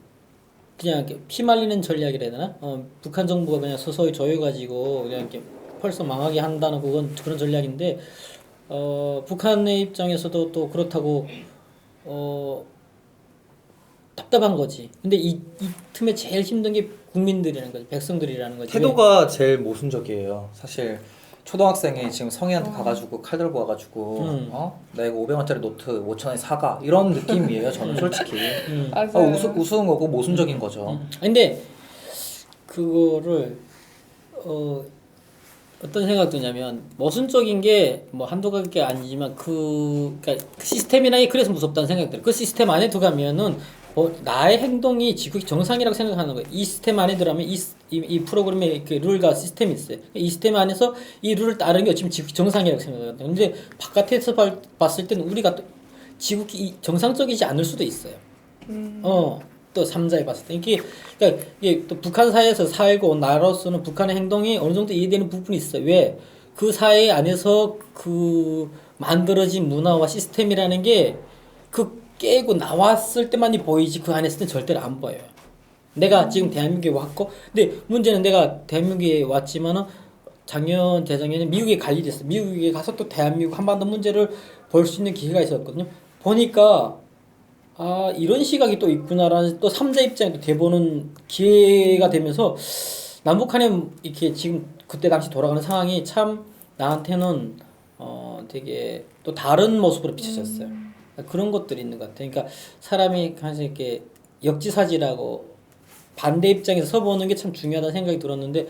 이렇게 피말리는 전략이라 해야 되나? 북한 정부가 그냥 서서히 조여가지고 그냥 이렇게 벌써 망하게 한다는 그런 전략인데 북한의 입장에서도 또 그렇다고 답답한 거지. 근데 이 틈에 제일 힘든 게 국민들이라는 거지, 백성들이라는 거지. 태도가 제일 모순적이에요. 사실 초등학생이 지금 성인한테 가가지고 칼 들고 와가지고 나 이거 500원짜리 노트 5,000원에 사가 이런 느낌이에요. 저는 솔직히 우스운 거고 모순적인 거죠. 근데 그거를 어떤 생각 드냐면 모순적인 게 뭐 한두 가지 아니지만 그러니까 그 시스템이라는 게 그래서 무섭다는 생각이 들어요. 그 시스템 안에 들어가면은 나의 행동이 지극히 정상이라고 생각하는 거예요. 이 시스템 안에 들어가면 이 프로그램의 그 룰과 시스템이 있어요. 이 시스템 안에서 이 룰을 따르는 게 지금 지극히 정상이라고 생각하거든요. 근데 바깥에서 봤을 때는 우리가 또 지극히 정상적이지 않을 수도 있어요. 또 3자에 봤을 때 그러니까 이게 또 북한 사회에서 살고 온 나로서는 북한의 행동이 어느 정도 이해되는 부분이 있어요. 왜? 그 사회 안에서 그 만들어진 문화와 시스템이라는 게 깨고 나왔을 때만이 보이지 그 안에 있을 땐 절대로 안 보여요. 내가 지금 대한민국에 왔고, 근데 문제는 내가 대한민국에 왔지만은 작년, 재작년에 미국에 갈 일이 있어요. 미국에 가서 또 대한민국 한반도 문제를 볼 수 있는 기회가 있었거든요. 보니까 이런 시각이 또 있구나라는 또 3자 입장에 또 돼보는 기회가 되면서 남북한의 이렇게 지금 그때 당시 돌아가는 상황이 참 나한테는 되게 또 다른 모습으로 비춰졌어요. 그런 것들이 있는 것 같아요. 그러니까 사람이 항상 이렇게 역지사지라고 반대 입장에서 서보는 게 참 중요하다는 생각이 들었는데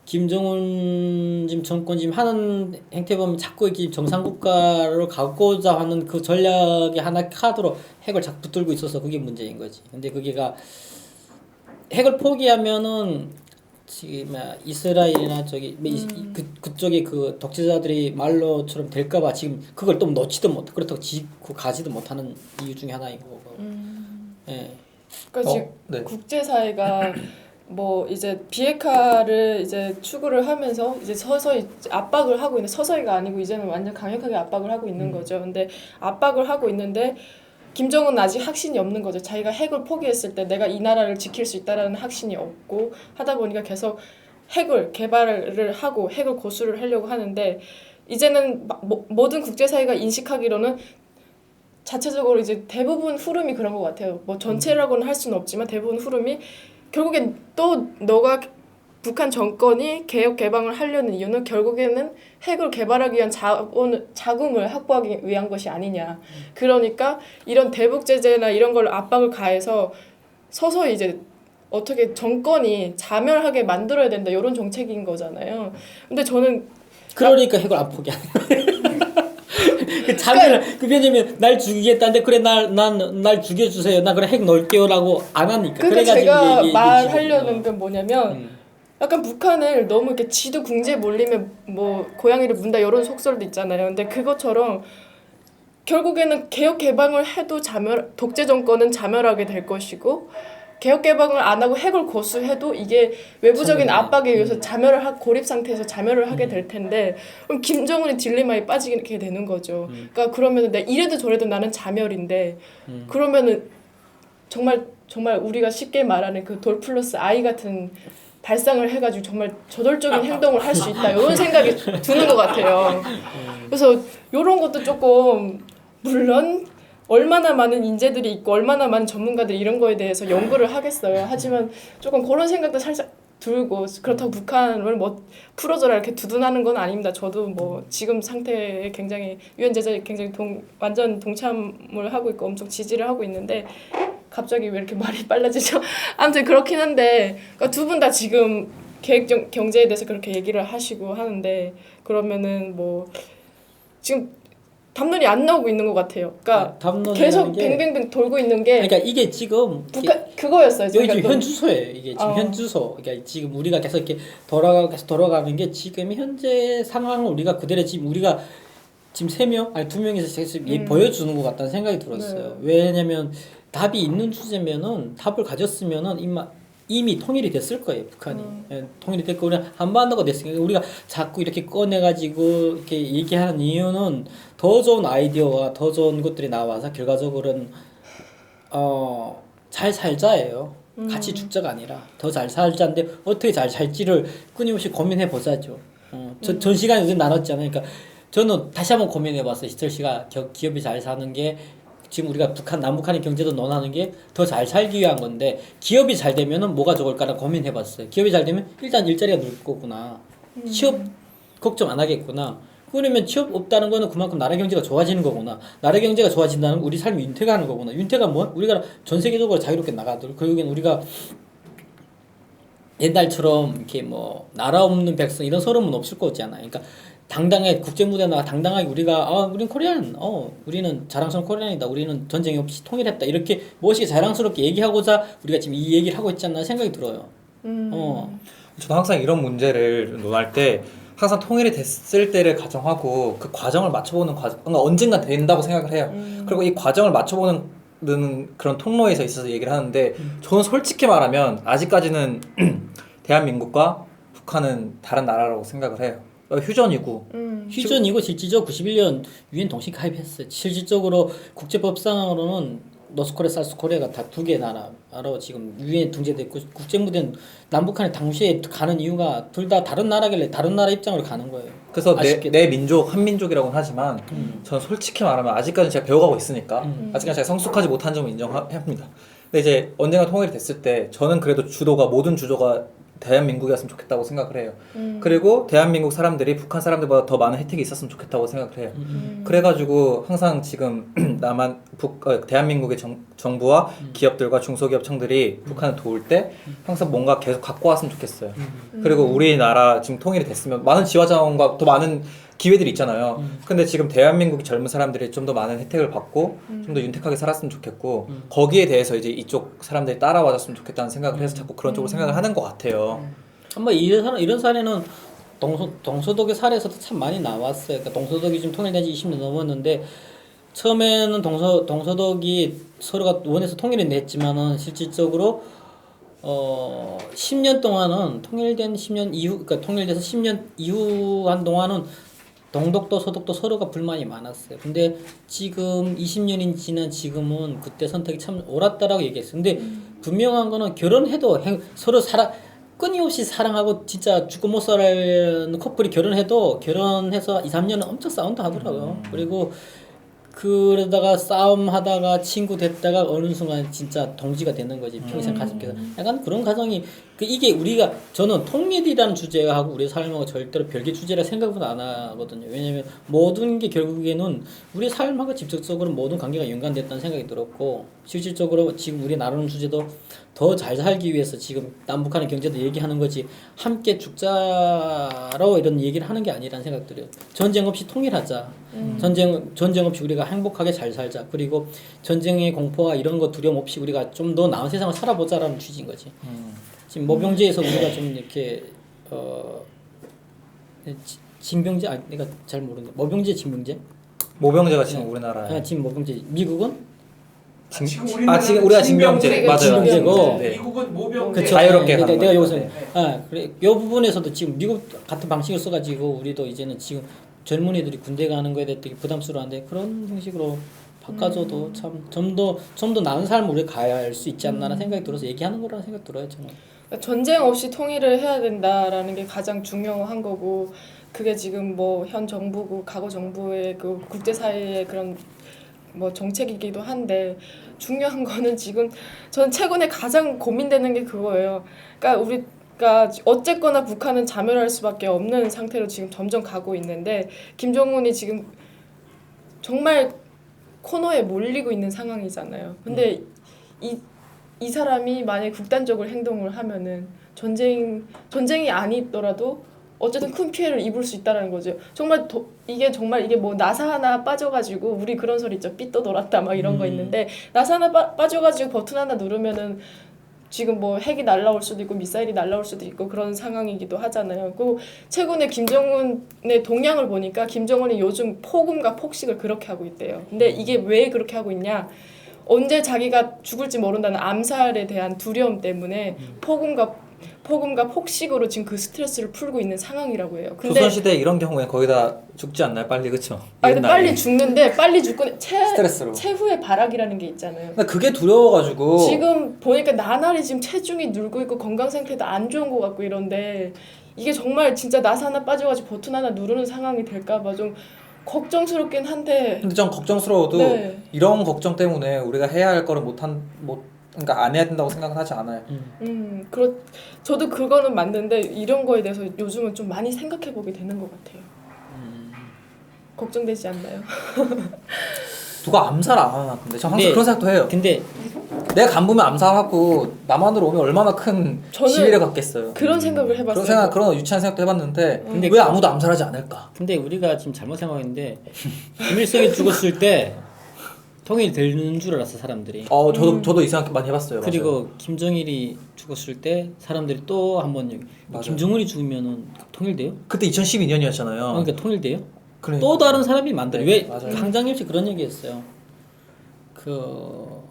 김정은 지금 정권 지금 하는 행태 보면 자꾸 이렇게 정상국가로 가고자 하는 그 전략의 하나 카드로 핵을 자꾸 붙들고 있어서 그게 문제인 거지. 근데 그게가 핵을 포기하면은 지금 이스라엘이나 그쪽에 그 독재자들이 말로처럼 될까봐 지금 그걸 또 놓지도 못, 그렇다고 지고 가지도 못하는 이유 중에 하나인 거고. 예. 그러니까 지금 네. 국제사회가 뭐 이제 비핵화를 이제 추구를 하면서 이제 서서히 압박을 하고 있는, 서서히가 아니고 이제는 완전 강력하게 압박을 하고 있는 거죠. 근데 압박을 하고 있는데 김정은은 아직 확신이 없는 거죠. 자기가 핵을 포기했을 때 내가 이 나라를 지킬 수 있다라는 확신이 없고 하다 보니까 계속 핵을 개발을 하고 핵을 고수를 하려고 하는데 이제는 모든 국제사회가 인식하기로는 자체적으로 이제 대부분 흐름이 그런 것 같아요. 뭐 전체라고는 할 수는 없지만 대부분 흐름이 결국엔 또 너가 북한 정권이 개혁 개방을 하려는 이유는 결국에는 핵을 개발하기 위한 자금을 확보하기 위한 것이 아니냐. 그러니까 이런 대북 제재나 이런 걸 압박을 가해서 서서히 이제 어떻게 정권이 자멸하게 만들어야 된다, 이런 정책인 거잖아요. 근데 저는 그러니까 핵을 안 포기하는 거예요. 그 자멸 그 왜냐면 날 죽이겠다는데 그래 날 죽여주세요. 나 그래 핵 넣을게요라고 안 하니까. 그러니까 제가 이게 말하려는 지금, 건 뭐냐면 약간 북한을 너무 이렇게 지도 궁지에 몰리면 뭐 고양이를 문다 이런 속설도 있잖아요. 근데 그것처럼 결국에는 개혁 개방을 해도 독재 정권은 자멸하게 될 것이고 개혁 개방을 안 하고 핵을 고수해도 이게 외부적인 압박에 의해서 고립 상태에서 자멸을 하게 될 텐데 그럼 김정은이 딜레마에 빠지게 되는 거죠. 그러니까 그러면은 이래도 저래도 나는 자멸인데 그러면은 정말 우리가 쉽게 말하는 그 돌 플러스 I 같은 발상을 해가지고 정말 저돌적인 행동을 할 수 있다 이런 생각이 드는 것 같아요. 그래서 이런 것도 조금 물론 얼마나 많은 인재들이 있고 얼마나 많은 전문가들이 이런 거에 대해서 연구를 하겠어요. 하지만 조금 그런 생각도 살짝 들고 그렇다고 북한을 뭐 풀어줘라 이렇게 두둔하는 건 아닙니다. 저도 뭐 지금 상태에 굉장히 유엔 제재에 굉장히 완전 동참을 하고 있고 엄청 지지를 하고 있는데 갑자기 왜 이렇게 말이 빨라지죠? 아무튼 그렇긴 한데 그러니까 두 분 다 지금 계획 경제에 대해서 그렇게 얘기를 하시고 하는데 그러면은 뭐 지금 담론이 안 나오고 있는 것 같아요. 그러니까 계속 뱅뱅뱅 돌고 있는 게 그러니까 이게 지금 북한 그거였어요. 여기 지금 현 주소예요. 이게 지금 현 주소. 그러니까 지금 우리가 계속 이렇게 돌아가는 게 지금 현재 상황을 우리가 그대로 지금 우리가 지금 3명 아니 2명이서 계속 보여주는 것 같다는 생각이 들었어요. 네. 왜냐면 답이 있는 주제면은 답을 가졌으면은 이미 통일이 됐을 거예요, 북한이. 예, 통일이 됐고 우리가 한반도가 됐으니까 우리가 자꾸 이렇게 꺼내가지고 이렇게 얘기하는 이유는 더 좋은 아이디어와 더 좋은 것들이 나와서 결과적으로는 잘 살자예요. 같이 죽자가 아니라 더 잘 살자인데 어떻게 잘 살지를 끊임없이 고민해 보자죠. 전 시간에 요즘 나눴잖아요. 그러니까 저는 다시 한번 고민해 봤어요. 희철 씨가 기업이 잘 사는 게 지금 우리가 남북한의 경제도 논하는 게 더 잘 살기 위한 건데 기업이 잘 되면은 뭐가 좋을까를 고민해봤어요. 기업이 잘 되면 일단 일자리가 늘 거구나. 취업 걱정 안 하겠구나. 그러면 취업 없다는 거는 그만큼 나라 경제가 좋아지는 거구나. 나라 경제가 좋아진다는 건 우리 삶이 윤택하는 거구나. 윤택은 뭐? 우리가 전 세계적으로 자유롭게 나가도록 결국엔 우리가 옛날처럼 이렇게 뭐 나라 없는 백성 이런 서름은 없을 거잖아요. 그러니까 당당하게 국제 무대에 나가 당당하게 우리가 우리는 코리안 우리는 자랑스러운 코리안이다. 우리는 전쟁 없이 통일했다. 이렇게 무엇이 자랑스럽게 얘기하고자 우리가 지금 이 얘기를 하고 있지 않나 생각이 들어요. 저도 항상 이런 문제를 논할 때 항상 통일이 됐을 때를 가정하고 그 과정을 맞춰보는 언젠가 된다고 생각을 해요. 그리고 이 과정을 맞춰보는 그런 통로에서 있어서 얘기를 하는데 저는 솔직히 말하면 아직까지는 대한민국과 북한은 다른 나라라고 생각을 해요. 휴전이고 실질적으로 91년 유엔 동식 가입했어요. 실질적으로 국제법상으로는 노스코리아, 사우스코리아가 다 2개 나라로 지금 유엔 등재됐고 국제무대는 남북한이 당시에 가는 이유가 둘 다 다른 나라길래 다른 나라 입장으로 가는 거예요. 그래서 내 민족 한민족이라고는 하지만 저는 솔직히 말하면 아직까지는 제가 배워가고 있으니까 아직까지 제가 성숙하지 못한 점을 인정합니다. 근데 이제 언젠가 통일이 됐을 때 저는 그래도 모든 주도가 대한민국이었으면 좋겠다고 생각을 해요. 그리고 대한민국 사람들이 북한 사람들보다 더 많은 혜택이 있었으면 좋겠다고 생각을 해요. 그래가지고 항상 지금 대한민국의 정부와 기업들과 중소기업청들이 북한을 도울 때 항상 뭔가 계속 갖고 왔으면 좋겠어요. 그리고 우리나라 지금 통일이 됐으면 많은 지화자원과 더 많은 기회들이 있잖아요. 근데 지금 대한민국 젊은 사람들이 좀 더 많은 혜택을 받고 좀 더 윤택하게 살았으면 좋겠고 거기에 대해서 이제 이쪽 사람들이 따라와줬으면 좋겠다는 생각을 해서 자꾸 그런 쪽으로 생각을 하는 것 같아요. 아마 이런 사례는 동서독의 사례에서도 참 많이 나왔어요. 그러니까 동서독이 지금 통일된 지 20년 넘었는데 처음에는 동서독이 서로가 원해서 통일은 됐지만은 실질적으로 10년 동안은 통일된 10년 이후 그러니까 통일돼서 10년 이후 한동안은 동독도 서독도 서로가 불만이 많았어요. 근데 지금 20년이 지난 지금은 그때 선택이 참 옳았다라고 얘기했어요. 근데 분명한 거는 결혼해도 서로 끊임없이 사랑하고 진짜 죽고 못 살아는 커플이 결혼해서 2, 3년은 엄청 싸운다 하더라고요. 그리고 그러다가 싸움하다가 친구 됐다가 어느 순간 진짜 동지가 되는 거지. 평생 가족께서 약간 그런 과정이 그 이게 우리가 저는 통일이라는 주제가 하고 우리 삶하고 절대로 별개 주제라 생각은 안 하거든요. 왜냐면 모든 게 결국에는 우리 삶하고 직접적으로 모든 관계가 연관됐다는 생각이 들었고 실질적으로 지금 우리 나누는 주제도 더 잘 살기 위해서 지금 남북한의 경제도 얘기하는 거지 함께 죽자로 이런 얘기를 하는 게 아니라는 생각 들어요. 전쟁 없이 통일하자. 전쟁 없이 우리가 행복하게 잘 살자. 그리고 전쟁의 공포와 이런 거 두려움 없이 우리가 좀 더 나은 세상을 살아보자라는 취지인 거지. 지금 모병제에서 우리가 좀 이렇게 징병제 내가 잘 모르는데 모병제 징병제? 모병제가 지금 우리나라에 지금 모병제 미국은 지금 지금 우리가 징병제 맞아요. 징병제고 네. 미국은 모병제. 그쵸. 자유롭게 내가, 가는 내가 거죠. 여기서 그래 요 부분에서도 지금 미국 같은 방식을 써가지고 우리도 이제는 지금 젊은이들이 군대 가는 거에 대해 되게 부담스러운데 그런 형식으로 바꿔줘도 참 좀 더 나은 삶을 우리가 가야 할 수 있지 않나라는 생각이 들어서 얘기하는 거라는 생각 들어요 저는. 그러니까 전쟁 없이 통일을 해야 된다라는 게 가장 중요한 거고 그게 지금 뭐 현 정부고 과거 정부의 그 국제사회의 그런 뭐 정책이기도 한데 중요한 거는 지금 전 최근에 가장 고민되는 게 그거예요. 그러니까 우리가 어쨌거나 북한은 자멸할 수밖에 없는 상태로 지금 점점 가고 있는데 김정은이 지금 정말 코너에 몰리고 있는 상황이잖아요. 근데 이 사람이 만약에 극단적으로 행동을 하면은 전쟁이 아니더라도 어쨌든 큰 피해를 입을 수 있다라는 거죠. 이게 뭐 나사 하나 빠져가지고 우리 그런 소리 있죠. 삐떠 돌았다 막 이런 거 있는데 나사 하나 빠져가지고 버튼 하나 누르면은 지금 뭐 핵이 날라올 수도 있고 미사일이 날라올 수도 있고 그런 상황이기도 하잖아요. 그 최근에 김정은의 동향을 보니까 김정은이 요즘 폭음과 폭식을 그렇게 하고 있대요. 근데 이게 왜 그렇게 하고 있냐? 언제 자기가 죽을지 모른다는 암살에 대한 두려움 때문에 폭음과 폭식으로 지금 그 스트레스를 풀고 있는 상황이라고 해요. 근데 조선시대 이런 경우에 거의 다 죽지 않나요? 빨리 그쵸? 근데 빨리 죽는데 빨리 죽고 스트레스로. 최후의 발악이라는 게 있잖아요. 근데 그게 두려워가지고 지금 보니까 나날이 지금 체중이 늘고 있고 건강 상태도 안 좋은 것 같고 이런데 이게 정말 진짜 나사 하나 빠져가지고 버튼 하나 누르는 상황이 될까봐 좀 걱정스럽긴 한데. 근데 좀 걱정스러워도 네. 이런 걱정 때문에 우리가 해야 할 거를 그러니까 안 해야 된다고 생각은 하지 않아요. 저도 그거는 맞는데 이런 거에 대해서 요즘은 좀 많이 생각해 보게 되는 것 같아요. 걱정되지 않나요? 누가 암살 안 하나 근데 저 항상 근데- 그런 생각도 해요. 근데 내가 간부면 암살하고 남한으로 오면 얼마나 큰 저는 지위를 갖겠어요. 그런 생각을 해봤어요. 그런 유치한 생각도 해봤는데 근데 왜 아무도 암살하지 않을까? 근데 우리가 지금 잘못 생각했는데 김일성이 죽었을 때 통일되는 줄 알았어 사람들이. 저도 이 생각 많이 해봤어요. 그리고 맞아요. 김정일이 죽었을 때 사람들이 또 한번 맞아요. 김정은이 죽으면은 통일돼요? 그때 2012년이었잖아요. 그러니까 통일돼요? 그러니까. 또 다른 사람이 만들어. 네, 왜 맞아요. 강장님 씨 그런 얘기했어요. 그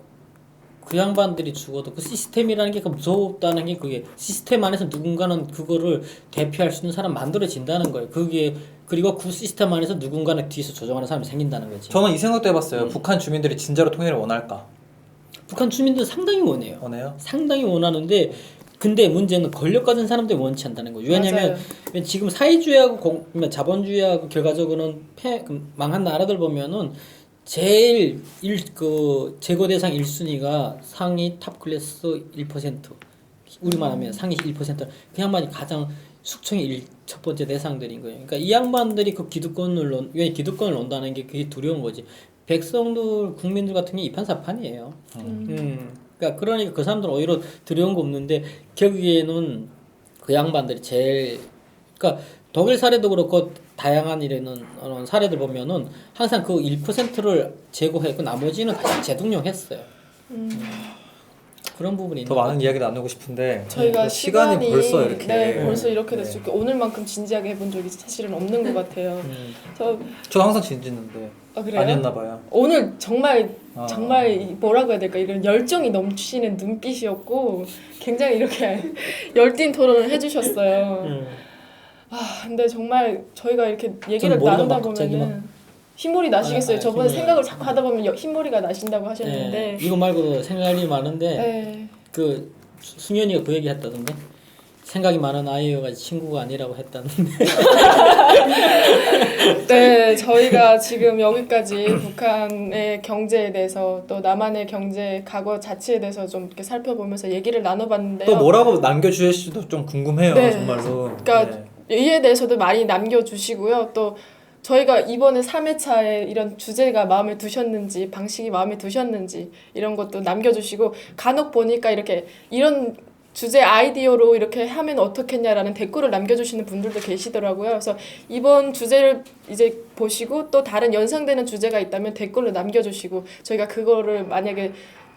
양반들이 죽어도 그 시스템이라는 게 그 무섭다는 게 그게 시스템 안에서 누군가는 그거를 대표할 수 있는 사람 만들어진다는 거예요. 그게 그리고 그 시스템 안에서 누군가는 뒤에서 조정하는 사람이 생긴다는 거지. 저는 이 생각도 해봤어요. 북한 주민들이 진짜로 통일을 원할까? 북한 주민들 상당히 원해요. 원해요? 상당히 원하는데 근데 문제는 권력 가진 사람들이 원치 않다는 거예요. 왜냐면 지금 사회주의하고 자본주의하고 결과적으로는 망한 나라들 보면은 제일 제거 대상 1순위가 상위 탑 클래스 1%. 우리만 하면 상위 1%. 그 양반이 가장 숙청의 첫 번째 대상들인 거예요. 그러니까 이 양반들이 그 왜 기득권을 논다는 게 그게 두려운 거지. 백성들, 국민들 같은 게 이판사판이에요. 그러니까 그 사람들은 오히려 두려운 거 없는데 거기에는 그 양반들이 제일 그러니까 독일 사례도 그렇고 다양한 이런 사례들 보면은 항상 그 1%를 제거했고 나머지는 다시 재등용했어요. 그런 부분이 더 많은 이야기 나누고 싶은데 저희가 시간이 벌써 이렇게 벌써 이렇게 됐죠. 오늘만큼 진지하게 해본 적이 사실은 없는 것 같아요. 저 항상 진지는데 그래요? 아니었나 봐요. 오늘 정말 뭐라고 해야 될까 이런 열정이 넘치는 눈빛이었고 굉장히 이렇게 열띤 토론을 해주셨어요. 근데 정말 저희가 이렇게 얘기를 나누다 보면은 흰머리 나시겠어요. 저번에 생각을 자꾸 하다 보면 흰머리가 나신다고 하셨는데 이거 말고도 생각할 일이 많은데 네. 그 승현이가 그 얘기 했다던데 생각이 많은 아이여가 친구가 아니라고 했다는데. 네, 저희가 지금 여기까지 북한의 경제에 대해서 또 남한의 경제 과거 자치에 대해서 좀 이렇게 살펴보면서 얘기를 나눠봤는데요. 또 뭐라고 남겨주실지도 좀 궁금해요. 네. 정말로. 그러니까 이에 대해서도 많이 남겨주시고요. 또 저희가 이번에 3회차에 이런 주제가 마음에 드셨는지 방식이 마음에 드셨는지 이런 것도 남겨주시고 간혹 보니까 이렇게 이런 주제 아이디어로 이렇게 하면 어떻겠냐라는 댓글을 남겨주시는 분들도 계시더라고요. 그래서 이번 주제를 이제 보시고 또 다른 연상되는 주제가 있다면 댓글로 남겨주시고 저희가 그거를 만약에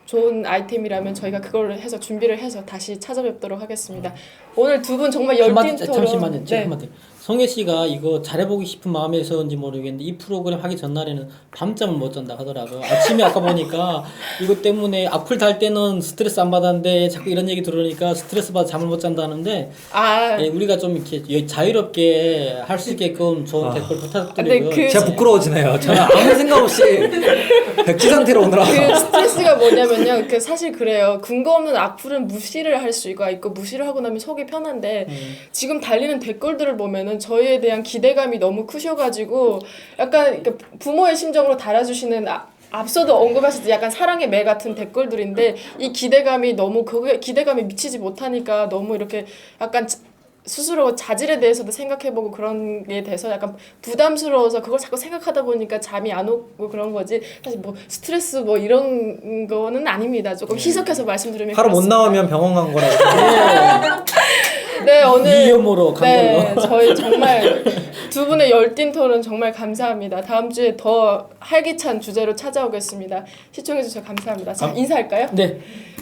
좋은 아이템이라면 저희가 그걸 해서 준비를 해서 다시 찾아뵙도록 하겠습니다. 오늘 두 분 정말 열띤 토론. 잠시만요. 제가 네. 한마디. 성혜 씨가 이거 잘해보고 싶은 마음에서인지 모르겠는데 이 프로그램 하기 전날에는 밤잠을 못 잔다 하더라고요. 아침에 아까 보니까 이것 때문에 악플 달 때는 스트레스 안 받았는데 자꾸 이런 얘기 들으니까 스트레스 받아 잠을 못 잔다는데 아, 예, 우리가 좀 이렇게 자유롭게 할 수 있게끔 좋은 댓글 부탁드리고요. 네, 제가 부끄러워지네요. 저는 아무 생각 없이 백지 상태로 오느라. 그 스트레스가 뭐냐면요. 그 사실 그래요. 근거 없는 악플은 무시를 할 수가 있고 무시를 하고 나면 속이 편한데 지금 달리는 댓글들을 보면은 저희에 대한 기대감이 너무 크셔가지고 약간 그러니까 부모의 심정으로 달아주시는 앞서도 언급하셨듯이 약간 사랑의 매 같은 댓글들인데 이 기대감이 너무 그게 기대감이 미치지 못하니까 너무 이렇게 약간 스스로 자질에 대해서도 생각해보고 그런 게 돼서 약간 부담스러워서 그걸 자꾸 생각하다 보니까 잠이 안 오고 그런 거지 사실 뭐 스트레스 뭐 이런 거는 아닙니다. 조금 희석해서 말씀드리면 하루 못 그렇습니다. 나오면 병원 간 거라고. 네 오늘 위험으로 간 네 걸로. 저희 정말 두 분의 열띤 토론 정말 감사합니다. 다음 주에 더 활기찬 주제로 찾아오겠습니다. 시청해주셔서 감사합니다. 자 인사할까요? 네.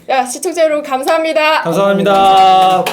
야 시청자 여러분 감사합니다. 감사합니다.